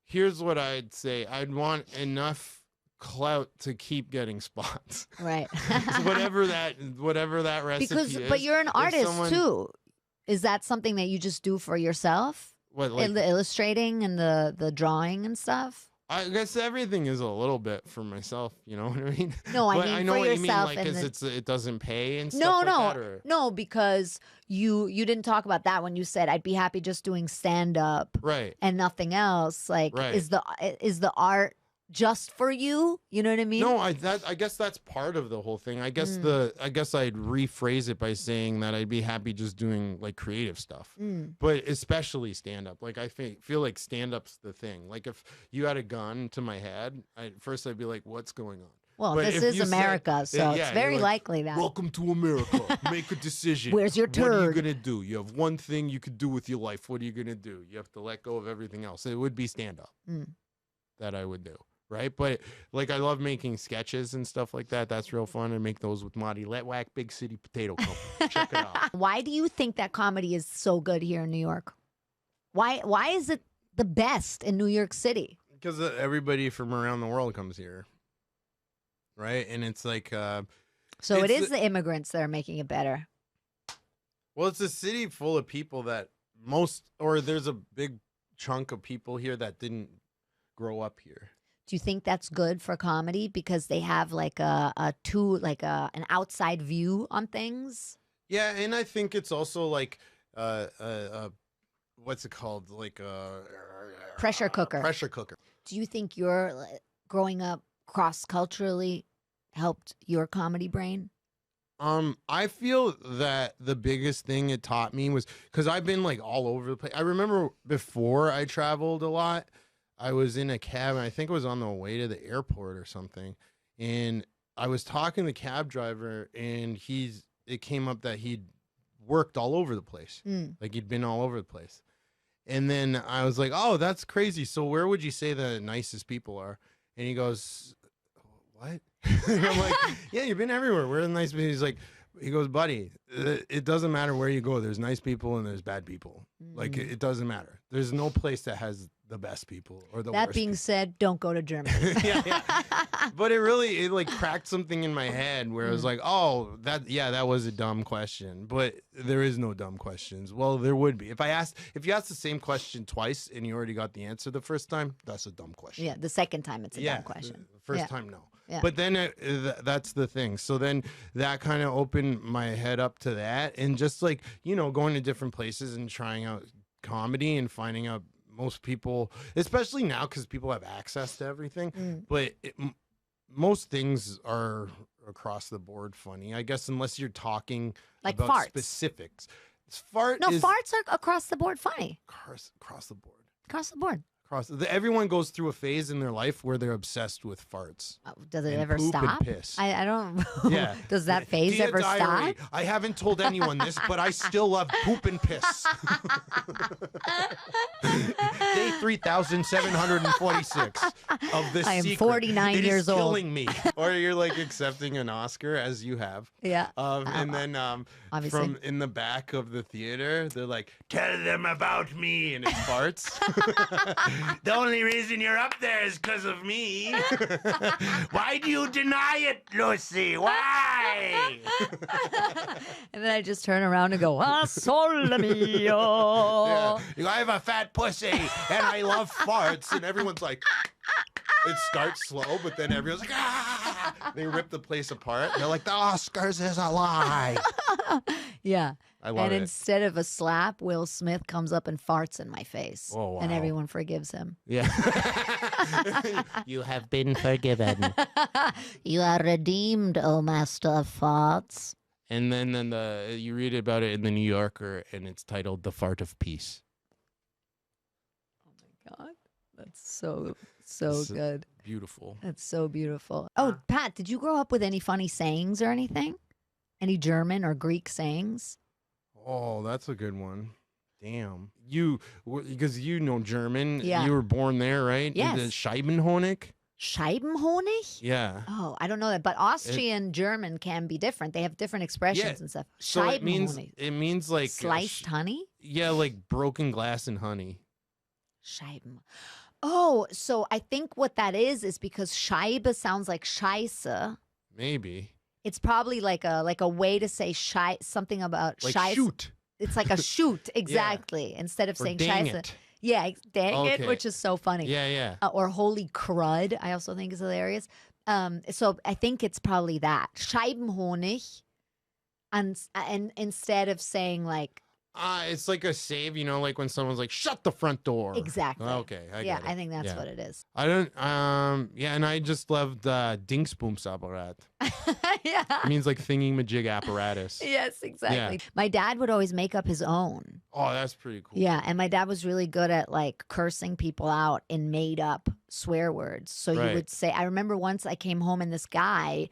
here's what I'd say. I'd want enough clout to keep getting spots. Right. So whatever that recipe is. But you're an if artist someone- too. Is that something that you just do for yourself? What, like, The illustrating and the drawing and stuff? I guess everything is a little bit for myself, you know what I mean? No, I But mean I know for what you mean, yourself like, and because it doesn't pay and stuff No, like no, that, or... no, because you didn't talk about that when you said I'd be happy just doing stand up Right. and nothing else. Like, Right. is the art just for you? You know what I mean? No, I guess that's part of the whole thing. I guess I'd rephrase it by saying that I'd be happy just doing like creative stuff, but especially stand up. Like I feel like stand up's the thing. Like if you had a gun to my head, I'd be like, what's going on? Well, But this if is you said- America, so yeah, it's very you're like, likely that. Welcome to America. Make a decision. Where's your What are you turd? gonna do? You have one thing you could do with your life. What are you gonna do? You have to let go of everything else. It would be stand up that I would do, right? But like I love making sketches and stuff like that. That's real fun. I make those with Marty Letwack, Big City Potato Company. Check it out. Why do you think that comedy is so good here in New York? Why is it the best in New York City? Because everybody from around the world comes here, right? And it's like, So it it's is the immigrants that are making it better. well, it's a city full of people that there's a big chunk of people here that didn't grow up here. Do you think that's good for comedy because they have like an outside view on things? Yeah, and I think it's also like what's it called? Like Pressure cooker. Pressure cooker. Do you think your growing up cross culturally helped your comedy brain? I feel that the biggest thing it taught me was because I've been like all over the place. I remember before I traveled a lot, I was in a cab and I think it was on the way to the airport or something. And I was talking to the cab driver and it came up that he'd worked all over the place. Like he'd been all over the place. And then I was like, oh, that's crazy. So where would you say the nicest people are? And he goes, what? And I'm like, yeah, you've been everywhere. Where are the nice people? He's like, he goes, buddy, it doesn't matter where you go. There's nice people and there's bad people. Like it doesn't matter. There's no place that has the best people or the That worst being people. said, don't go to Germany. yeah. But it like cracked something in my head where I was like, oh, that was a dumb question. But there is no dumb questions. Well, there would be. If you ask the same question twice and you already got the answer the first time, that's a dumb question. Yeah, the second time it's a dumb question. The first Yeah. time, no. Yeah. But then that's the thing. So then that kind of opened my head up to that. And just like, going to different places and trying out comedy and finding out most people, especially now because people have access to everything. But most things are across the board funny, I guess, unless you're talking Like about farts. specifics. No, farts are across the board funny. Across the board. Across the board. Everyone goes through a phase in their life where they're obsessed with farts. Does it And ever poop and stop? piss. I don't. Yeah. Does that phase Dear ever diary, stop? I haven't told anyone this, but I still love poop and piss. Day 3,746 of this I am secret. 49 It is years old. killing me. Or you're like accepting an Oscar, as you have. Yeah. And then obviously. from in the back of the theater, they're like, tell them about me, and it's farts. The only reason you're up there is because of me. Why do you deny it, Lucy? Why? And then I just turn around and go, ah, sole mio. Yeah. You go, I have a fat pussy and I love farts. And everyone's like, it starts slow, but then everyone's like, ah! They rip the place apart. They're like, the Oscars is a lie. Yeah. I love and it. instead of a slap, Will Smith comes up and farts in my face. Oh, And wow. everyone forgives him. Yeah. You have been forgiven. You are redeemed, O master of farts. And then you read about it in the New Yorker, and it's titled "The Fart of Peace." God, that's so good. Beautiful. That's so beautiful. Oh, Pat, did you grow up with any funny sayings or anything? Any German or Greek sayings? Oh, that's a good one. Damn. Because you know German. Yeah. You were born there, right? Yes. The Scheibenhonig? Scheibenhonig? Yeah. Oh, I don't know that, but Austrian German can be different. They have different expressions Yeah. and stuff. So it means Scheibenhonig. like Sliced honey? yeah, like broken glass and honey. Scheiben. Oh, so I think what that is because Scheibe sounds like Scheiße. Maybe. It's probably like a way to say something about Like Scheiße. shoot. It's like a shoot, exactly. Instead of Or saying dang Scheiße. it. Yeah, dang it, Okay. which is so funny. Yeah, yeah. Or holy crud, I also think is hilarious. So I think it's probably that. Scheibenhonig. And instead of saying like It's like a save, like when someone's like, "Shut the front door." Exactly. Okay, I Yeah, get it. I think that's Yeah. what it is. I don't. Yeah, and I just loved Dingsboomsapparat. Yeah. It means like thingy-majig apparatus. Yes, exactly. My dad would always make up his own. Oh, that's pretty cool. Yeah, and my dad was really good at like cursing people out in made up swear words. So Right. you would say, I remember once I came home and this guy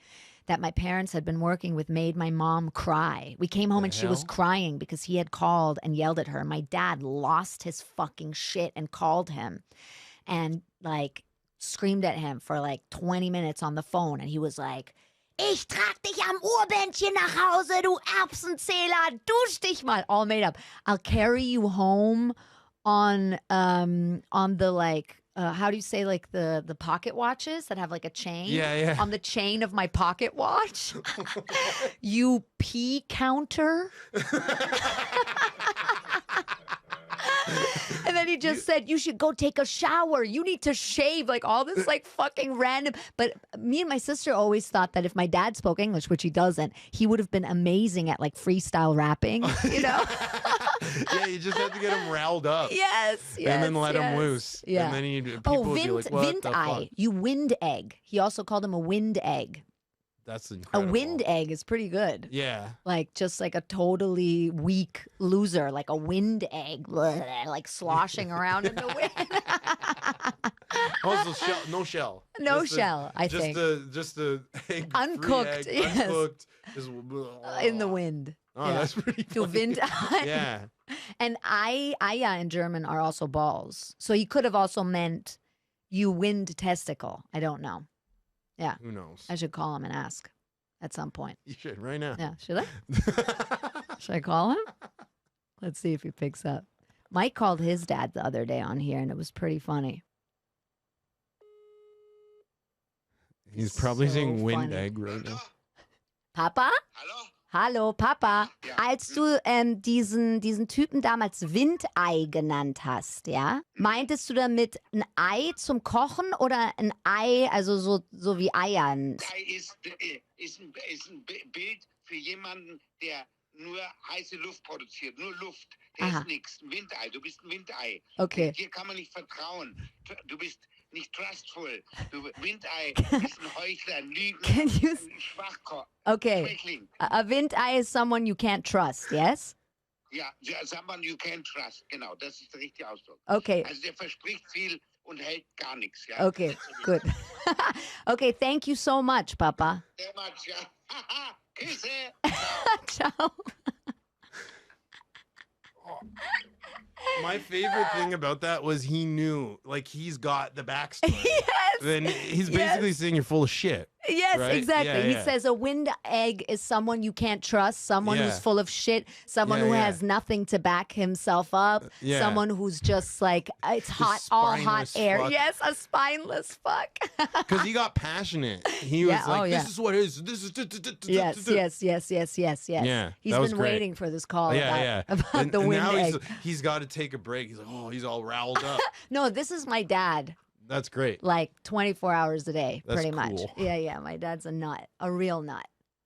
that my parents had been working with made my mom cry. We came home The and she was hell? crying because he had called and yelled at her. My dad lost his fucking shit and called him and like screamed at him for like 20 minutes on the phone. And he was like, "Ich trag dich am Urbändchen nach Hause, du Erbsenzähler, dusch dich mal." All made up. "I'll carry you home on the like, how do you say, like the pocket watches that have like a chain? Yeah. On the chain of my pocket watch. You pee counter." And then he just said, "You should go take a shower. You need to shave." Like all this like fucking random. But me and my sister always thought that if my dad spoke English, which he doesn't, he would have been amazing at like freestyle rapping, you know? Yeah, you just have to get him riled up. Yes. And then let him loose. Yeah. And then people would be like, what the fuck? You wind egg. He also called him a wind egg. That's A incredible. wind egg is pretty good. Yeah. Like just like a totally weak loser, like a wind egg, like sloshing around in the wind. Also, no shell. No Just shell, I think. Just the egg, Uncooked, free egg, yes. uncooked. Just, In the wind. Oh, Yeah. that's pretty To funny. wind. Yeah. And Eier in German are also balls. So he could have also meant you wind testicle. I don't know. Who knows? I should call him and ask at some point. You should right now. Yeah, should I? Should I call him? Let's see if he picks up. Mike called his dad the other day on here, and it was pretty funny. He's probably So saying wind funny. egg right now. Papa? Hallo? Hallo, Papa. Ja. Als du diesen Typen damals Windei genannt hast, ja? Meintest du damit ein Ei zum Kochen oder ein Ei, also so wie Eiern? Ei ist ein Bild für jemanden, der nur heiße Luft produziert, nur Luft. Der Aha. ist nichts. Ein Windei. Du bist ein Windei. Okay. Dir kann man nicht vertrauen. Du bist nicht trustful. Windei ist ein Heuchler, ein Lügner, Can you... ein Schwachkopf, Okay. Schwächling. A Windei is someone you can't trust, yes? Ja, someone you can trust. Genau, das ist der richtige Ausdruck. Okay. Also der verspricht viel und hält gar nichts. Ja? Okay, good. Okay, thank you so much, Papa. Sehr much, ja. Küsse. Ciao. My favorite thing about that was he knew, like, he's got the backstory. Yes. Then he's basically saying you're full of shit. Yes, Right? exactly. Yeah, He yeah. says a wind egg is someone you can't trust, someone Yeah. who's full of shit, someone Yeah, who yeah. has nothing to back himself up, Yeah. someone who's just like, it's hot, all hot spineless air. fuck. Yes, a spineless fuck. Because he got passionate. He Yeah, was like, oh, yeah. this is what it is. This is... Yes. Yeah, He's that was been great. waiting for this call Yeah. about And the wind now egg. he's got to take a break. He's like, oh, he's all riled up. No, this is my dad. That's great. Like 24 hours a day, That's pretty much. cool. Yeah. My dad's a nut, a real nut,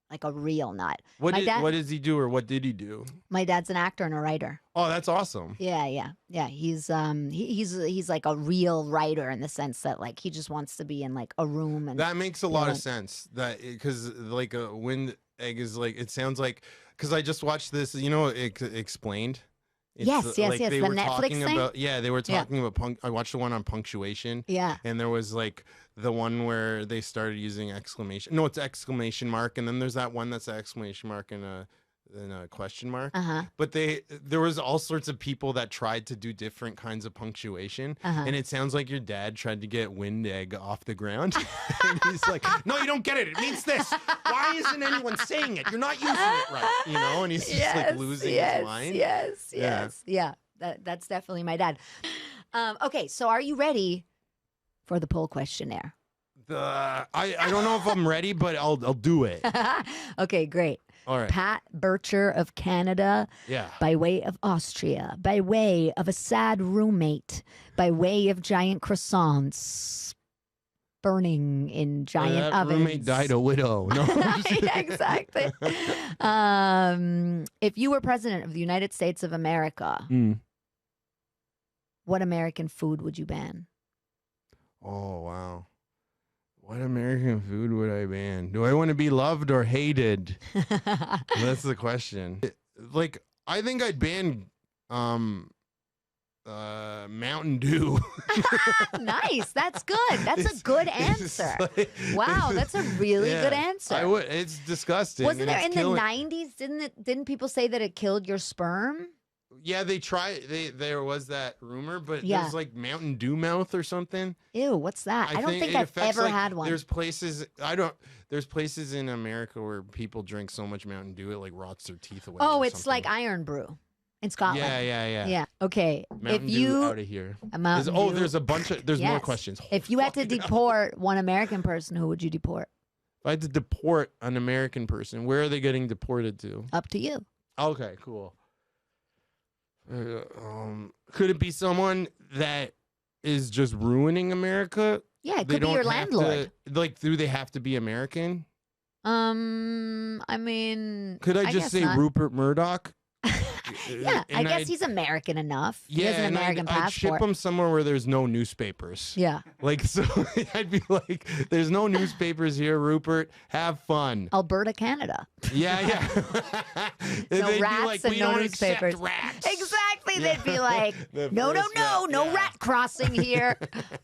like a real nut. What My dad- does he do, or what did he do? My dad's an actor and a writer. Oh, that's awesome. Yeah. He's he's like a real writer in the sense that like he just wants to be in like a room and That makes a lot of Yeah. sense. That because like a wind egg is like, it sounds like, because I just watched this, Explained. Yes, like yes, they the were Netflix talking thing? about, they were Yeah. talking about I watched the one on punctuation. yeah. And there was like the one where they started using exclamation. No, it's exclamation mark, and then there's that one that's an exclamation mark and a question mark. Uh-huh. But there was all sorts of people that tried to do different kinds of punctuation, Uh-huh. and it sounds like your dad tried to get wind egg off the ground, and he's like, "No, you don't get it. It means this. Why isn't anyone saying it? You're not using it right." And he's just like losing his mind. Yes. Yeah. Yeah. That's definitely my dad. Okay, so are you ready for the poll questionnaire? I don't know if I'm ready, but I'll do it. Okay, great. All right. Pat Burtscher of Canada, Yeah. by way of Austria, by way of a sad roommate, by way of giant croissants. burning in giant that ovens. roommate died a widow. No. Yeah, exactly. If you were president of the United States of America, what American food would you ban? Oh, wow. What American food would I ban? Do I want to be loved or hated? That's the question. Like, I think I'd ban Mountain Dew. Nice. That's good. That's a good answer. Like, Wow, that's a really good answer. I would. It's disgusting. Wasn't and there it's in killing- the 90s? Didn't people say that it killed your sperm? Yeah, they tried. There was that rumor, but Yeah. there's like Mountain Dew mouth or something. Ew, what's that? I don't think it I've affects, ever like, had one. There's places There's places in America where people drink so much Mountain Dew it like rots their teeth away. Oh, or it's like something. Iron Brew in Scotland. Yeah. Yeah. Okay. Mountain if Dew you out of here. a Mountain Dew- There's a bunch of. There's more Yes. questions. If you had to Fucking hell. deport one American person, who would you deport? If I had to deport an American person, where are they getting deported to? Up to you. Okay, cool. Could it be someone that is just ruining America? Yeah, it They could be your don't have landlord. to- like, do they have to be American? I mean, Could I just guess say not. Rupert Murdoch? Yeah, I And guess he's American enough. He has an and American I'd ship passport. him somewhere where there's no newspapers. Yeah. Like, so I'd be like, there's no newspapers here, Rupert. Have fun. Alberta, Canada. Yeah. And No they'd be rats like, and we no don't newspapers. accept rats. Exactly. Yeah. They'd be like, The no first rat, yeah. rat crossing here.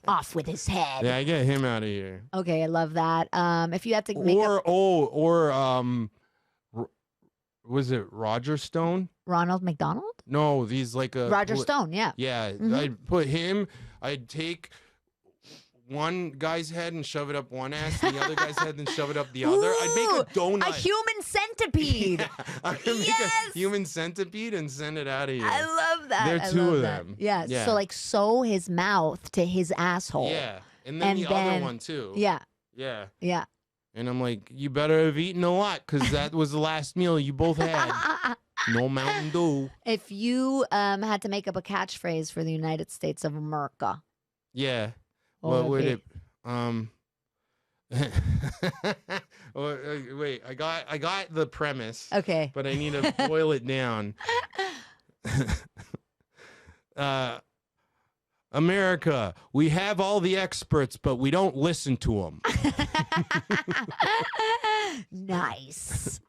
Off with his head. Yeah, I get him out of here. Okay, I love that. If you had to make was it Roger Stone? Ronald McDonald? No, he's like a Roger Stone, yeah. Yeah, Mhm. I'd put him. I'd take one guy's head and shove it up one ass, and the other guy's head and shove it up the other. I'd make Ooh, a donut. A human centipede. Yeah, I'd make Yes! a human centipede and send it out of here. I love that. There are I two love of that. them. Yeah. Yeah. So like sew his mouth to his asshole. Yeah, and then And the then- other one too. Yeah. Yeah. Yeah. And I'm like, you better have eaten a lot because that was the last meal you both had. No Mountain Dew. If you had to make up a catchphrase for the United States of America, Yeah. what What would be? it? Wait, I got the premise, Okay. but I need to boil it down. America, we have all the experts, but we don't listen to them. Nice.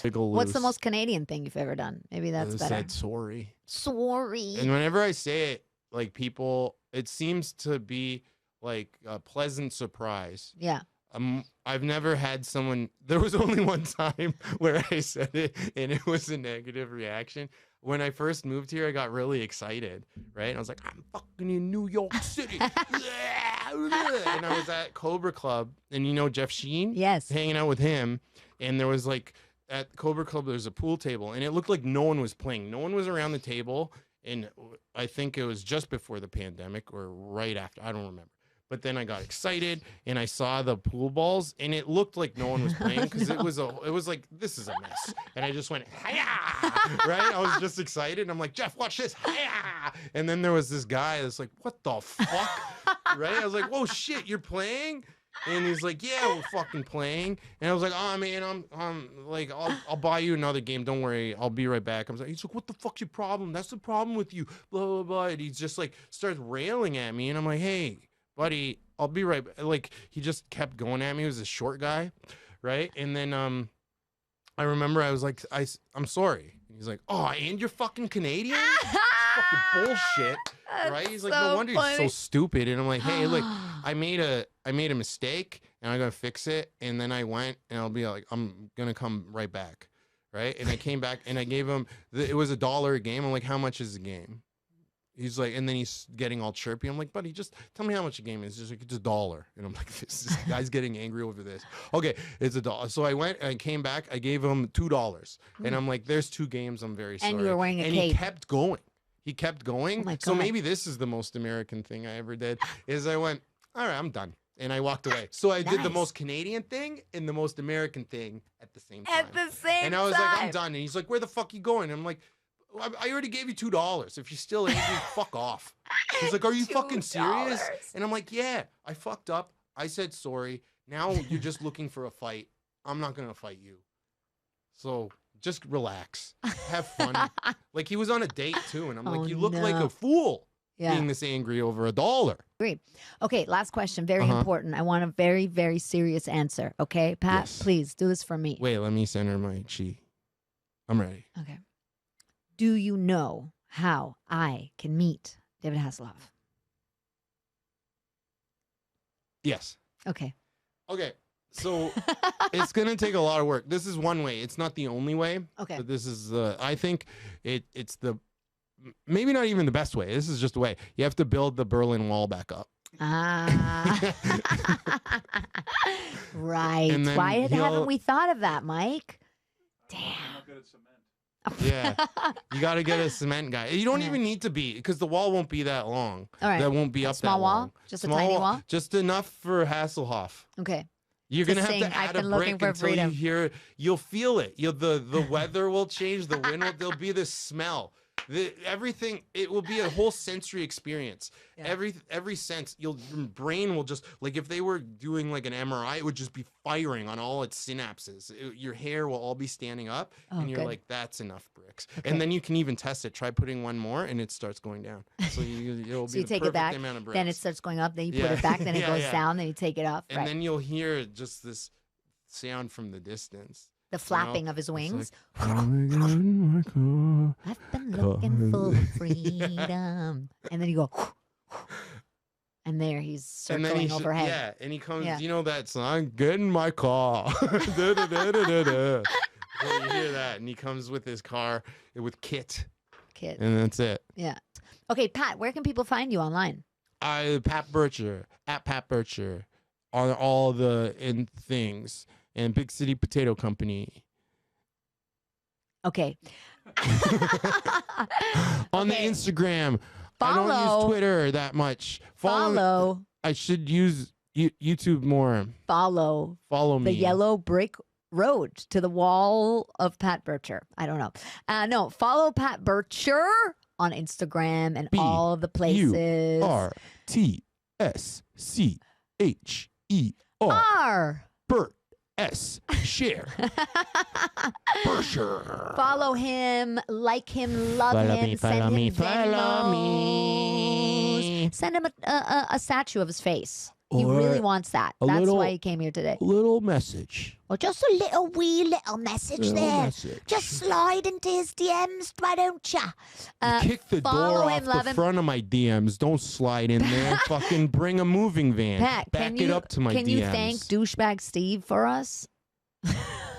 What's the most Canadian thing you've ever done? Maybe that's better. Said sorry. Sorry. And whenever I say it, like people, it seems to be like a pleasant surprise. Yeah. I've never had someone. There was only one time where I said it, and it was a negative reaction. When I first moved here, I got really excited, right? And I was like, "I'm fucking in New York City," and I was at Cobra Club, and you know Jeff Sheen, Yes. hanging out with him, and there was like at Cobra Club, there's a pool table, and it looked like no one was playing. No one was around the table, and I think it was just before the pandemic or right after. I don't remember. But then I got excited and I saw the pool balls and it looked like no one was playing because it was like, this is a mess. And I just went, hiya! Right? I was just excited. And I'm like, Jeff, watch this. Hiya! And then there was this guy that's like, what the fuck? Right? I was like, whoa, shit, you're playing? And he's like, yeah, we're fucking playing. And I was like, oh man, I'm like, I'll buy you another game. Don't worry, I'll be right back. He's like, what the fuck's your problem? That's the problem with you. Blah blah blah. And he's just like starts railing at me, and I'm like, hey, buddy, I'll be right back. Like he just kept going at me. He was a short guy, right? And then I remember I was like, I'm sorry. And he's like, oh, and you're fucking Canadian? Fucking bullshit. Right? He's like, no wonder you're so stupid. And I'm like, hey, look, I made a mistake and I'm gonna fix it. And then I went and I'll be like, I'm gonna come right back. Right? And I came back and I gave him it was $1 a game. I'm like, how much is the game? He's like, and then he's getting all chirpy. I'm like, buddy, just tell me how much a game is. He's like, it's $1. And I'm like, this guy's getting angry over this. Okay, it's $1. So I went, I came back, I gave him $2. And I'm like, there's 2 games, I'm very sorry. And you were wearing a and cape. he kept going. He kept going. Oh my So God. maybe this is the most American thing I ever did, is I went, all right, I'm done. And I walked away. So I did the Nice. most Canadian thing and the most American thing at the same time. At the same And I was time. like, I'm done. And he's like, where the fuck you going? And I'm like, I already gave you $2. If you're still angry, fuck off. He's like, are you fucking serious? $2. And I'm like, yeah, I fucked up. I said sorry. Now you're just looking for a fight. I'm not going to fight you. So just relax. Have fun. Like, he was on a date, too. And I'm like, you look like a fool being this angry over $1. Great. Okay, last question. Very important. I want a very, very serious answer. Okay, Pat, please do this for me. Wait, let me center my chi. I'm ready. Okay. Do you know how I can meet David Hasselhoff? Yes. Okay. Okay. So it's going to take a lot of work. This is one way. It's not the only way. Okay. But this is, I think it's the, maybe not even the best way. This is just the way. You have to build the Berlin Wall back up. Ah. Right. And then Why haven't we thought of that, Mike? Damn. I'm not good at cement. Yeah. You got to get a cement guy. You don't even need to be, because the wall won't be that long. All right. That won't be up Small that wall? long. Just a tiny wall? Just enough for Hasselhoff. Okay. You're To gonna have sing, to I've add a been looking brick for until freedom. you hear. You'll feel it. The weather will change. The wind will. There'll be this smell. Everything. It will be a whole sensory experience. Yeah. Every sense. Your brain will just, like, if they were doing like an MRI, it would just be firing on all its synapses. Your hair will all be standing up, and you're good. like, that's enough bricks. Okay. And then you can even test it. Try putting one more, and it starts going down. So it'll So be you the take it perfect back, amount of bricks. then it starts going up, then you put Yeah. it back, then it Yeah, goes yeah. down, then you take it off. And Right. then you'll hear just this sound from the distance. The flapping of his wings. Like, I've been looking for freedom. And then you go, and there he's and then circling overhead. yeah, and he comes. Yeah. You know that song? Get in my car. Da, da, da, da, da, da. So you hear that, and he comes with his car with Kit, Kid. and that's it. Yeah. Okay, Pat, where can people find you online? Pat Burtscher at Pat Burtscher on all the things, and Big City Potato Company. Okay. On the Okay. Instagram. I don't Follow. use Twitter that much. Follow. I should use YouTube more. Follow Follow me. the yellow brick road to the wall of Pat Burtscher. I don't know. No, follow Pat Burtscher on Instagram and all of the places. BURTSCHER. R. Bert S. Share. Burtscher. Follow him, like him, love Follow him, me, send follow him me, follow Venmos. me. Send him a statue of his face. He Or really wants that. a That's little- why he came here today. Little message. Or just a little wee little message Little there. message. Just slide into his DMs, why don't ya? Kick the follow door him, off love the him. front of my DMs. Don't slide in there. Fucking bring a moving van. Pat, Back can it you, up to my can DMs. you thank douchebag Steve for us?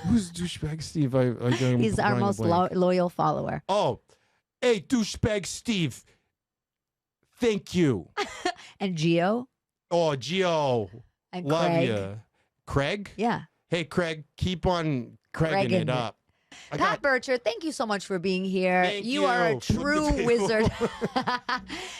Who's douchebag Steve? I'm He's our drawing a most blank. loyal follower. Oh, hey, douchebag Steve. Thank you. And Gio Oh, Gio. and Love Craig. you. Craig? Yeah. Hey, Craig, keep on Craiging Craiging it up. I Pat got, Burtscher, thank you so much for being here. Thank you are a you. Flip the true table. wizard.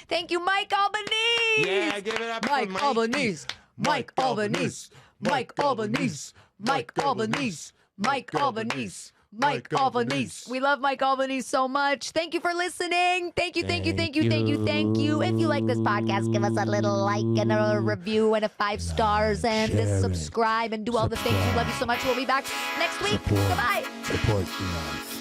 Thank you, Mike Albanese. yeah, give it up for Mike Mike. Albanese. Mike Albanese. Mike Albanese. Mike Albanese. Mike Albanese. Mike Albanese. We love Mike Albanese so much. Thank you for listening. Thank you, thank you, thank you, thank you, thank you. If you like this podcast, give us a little like and a review and a 5 stars and share it. subscribe and do all the things. We love you so much. We'll be back next week. Support. Goodbye. Support.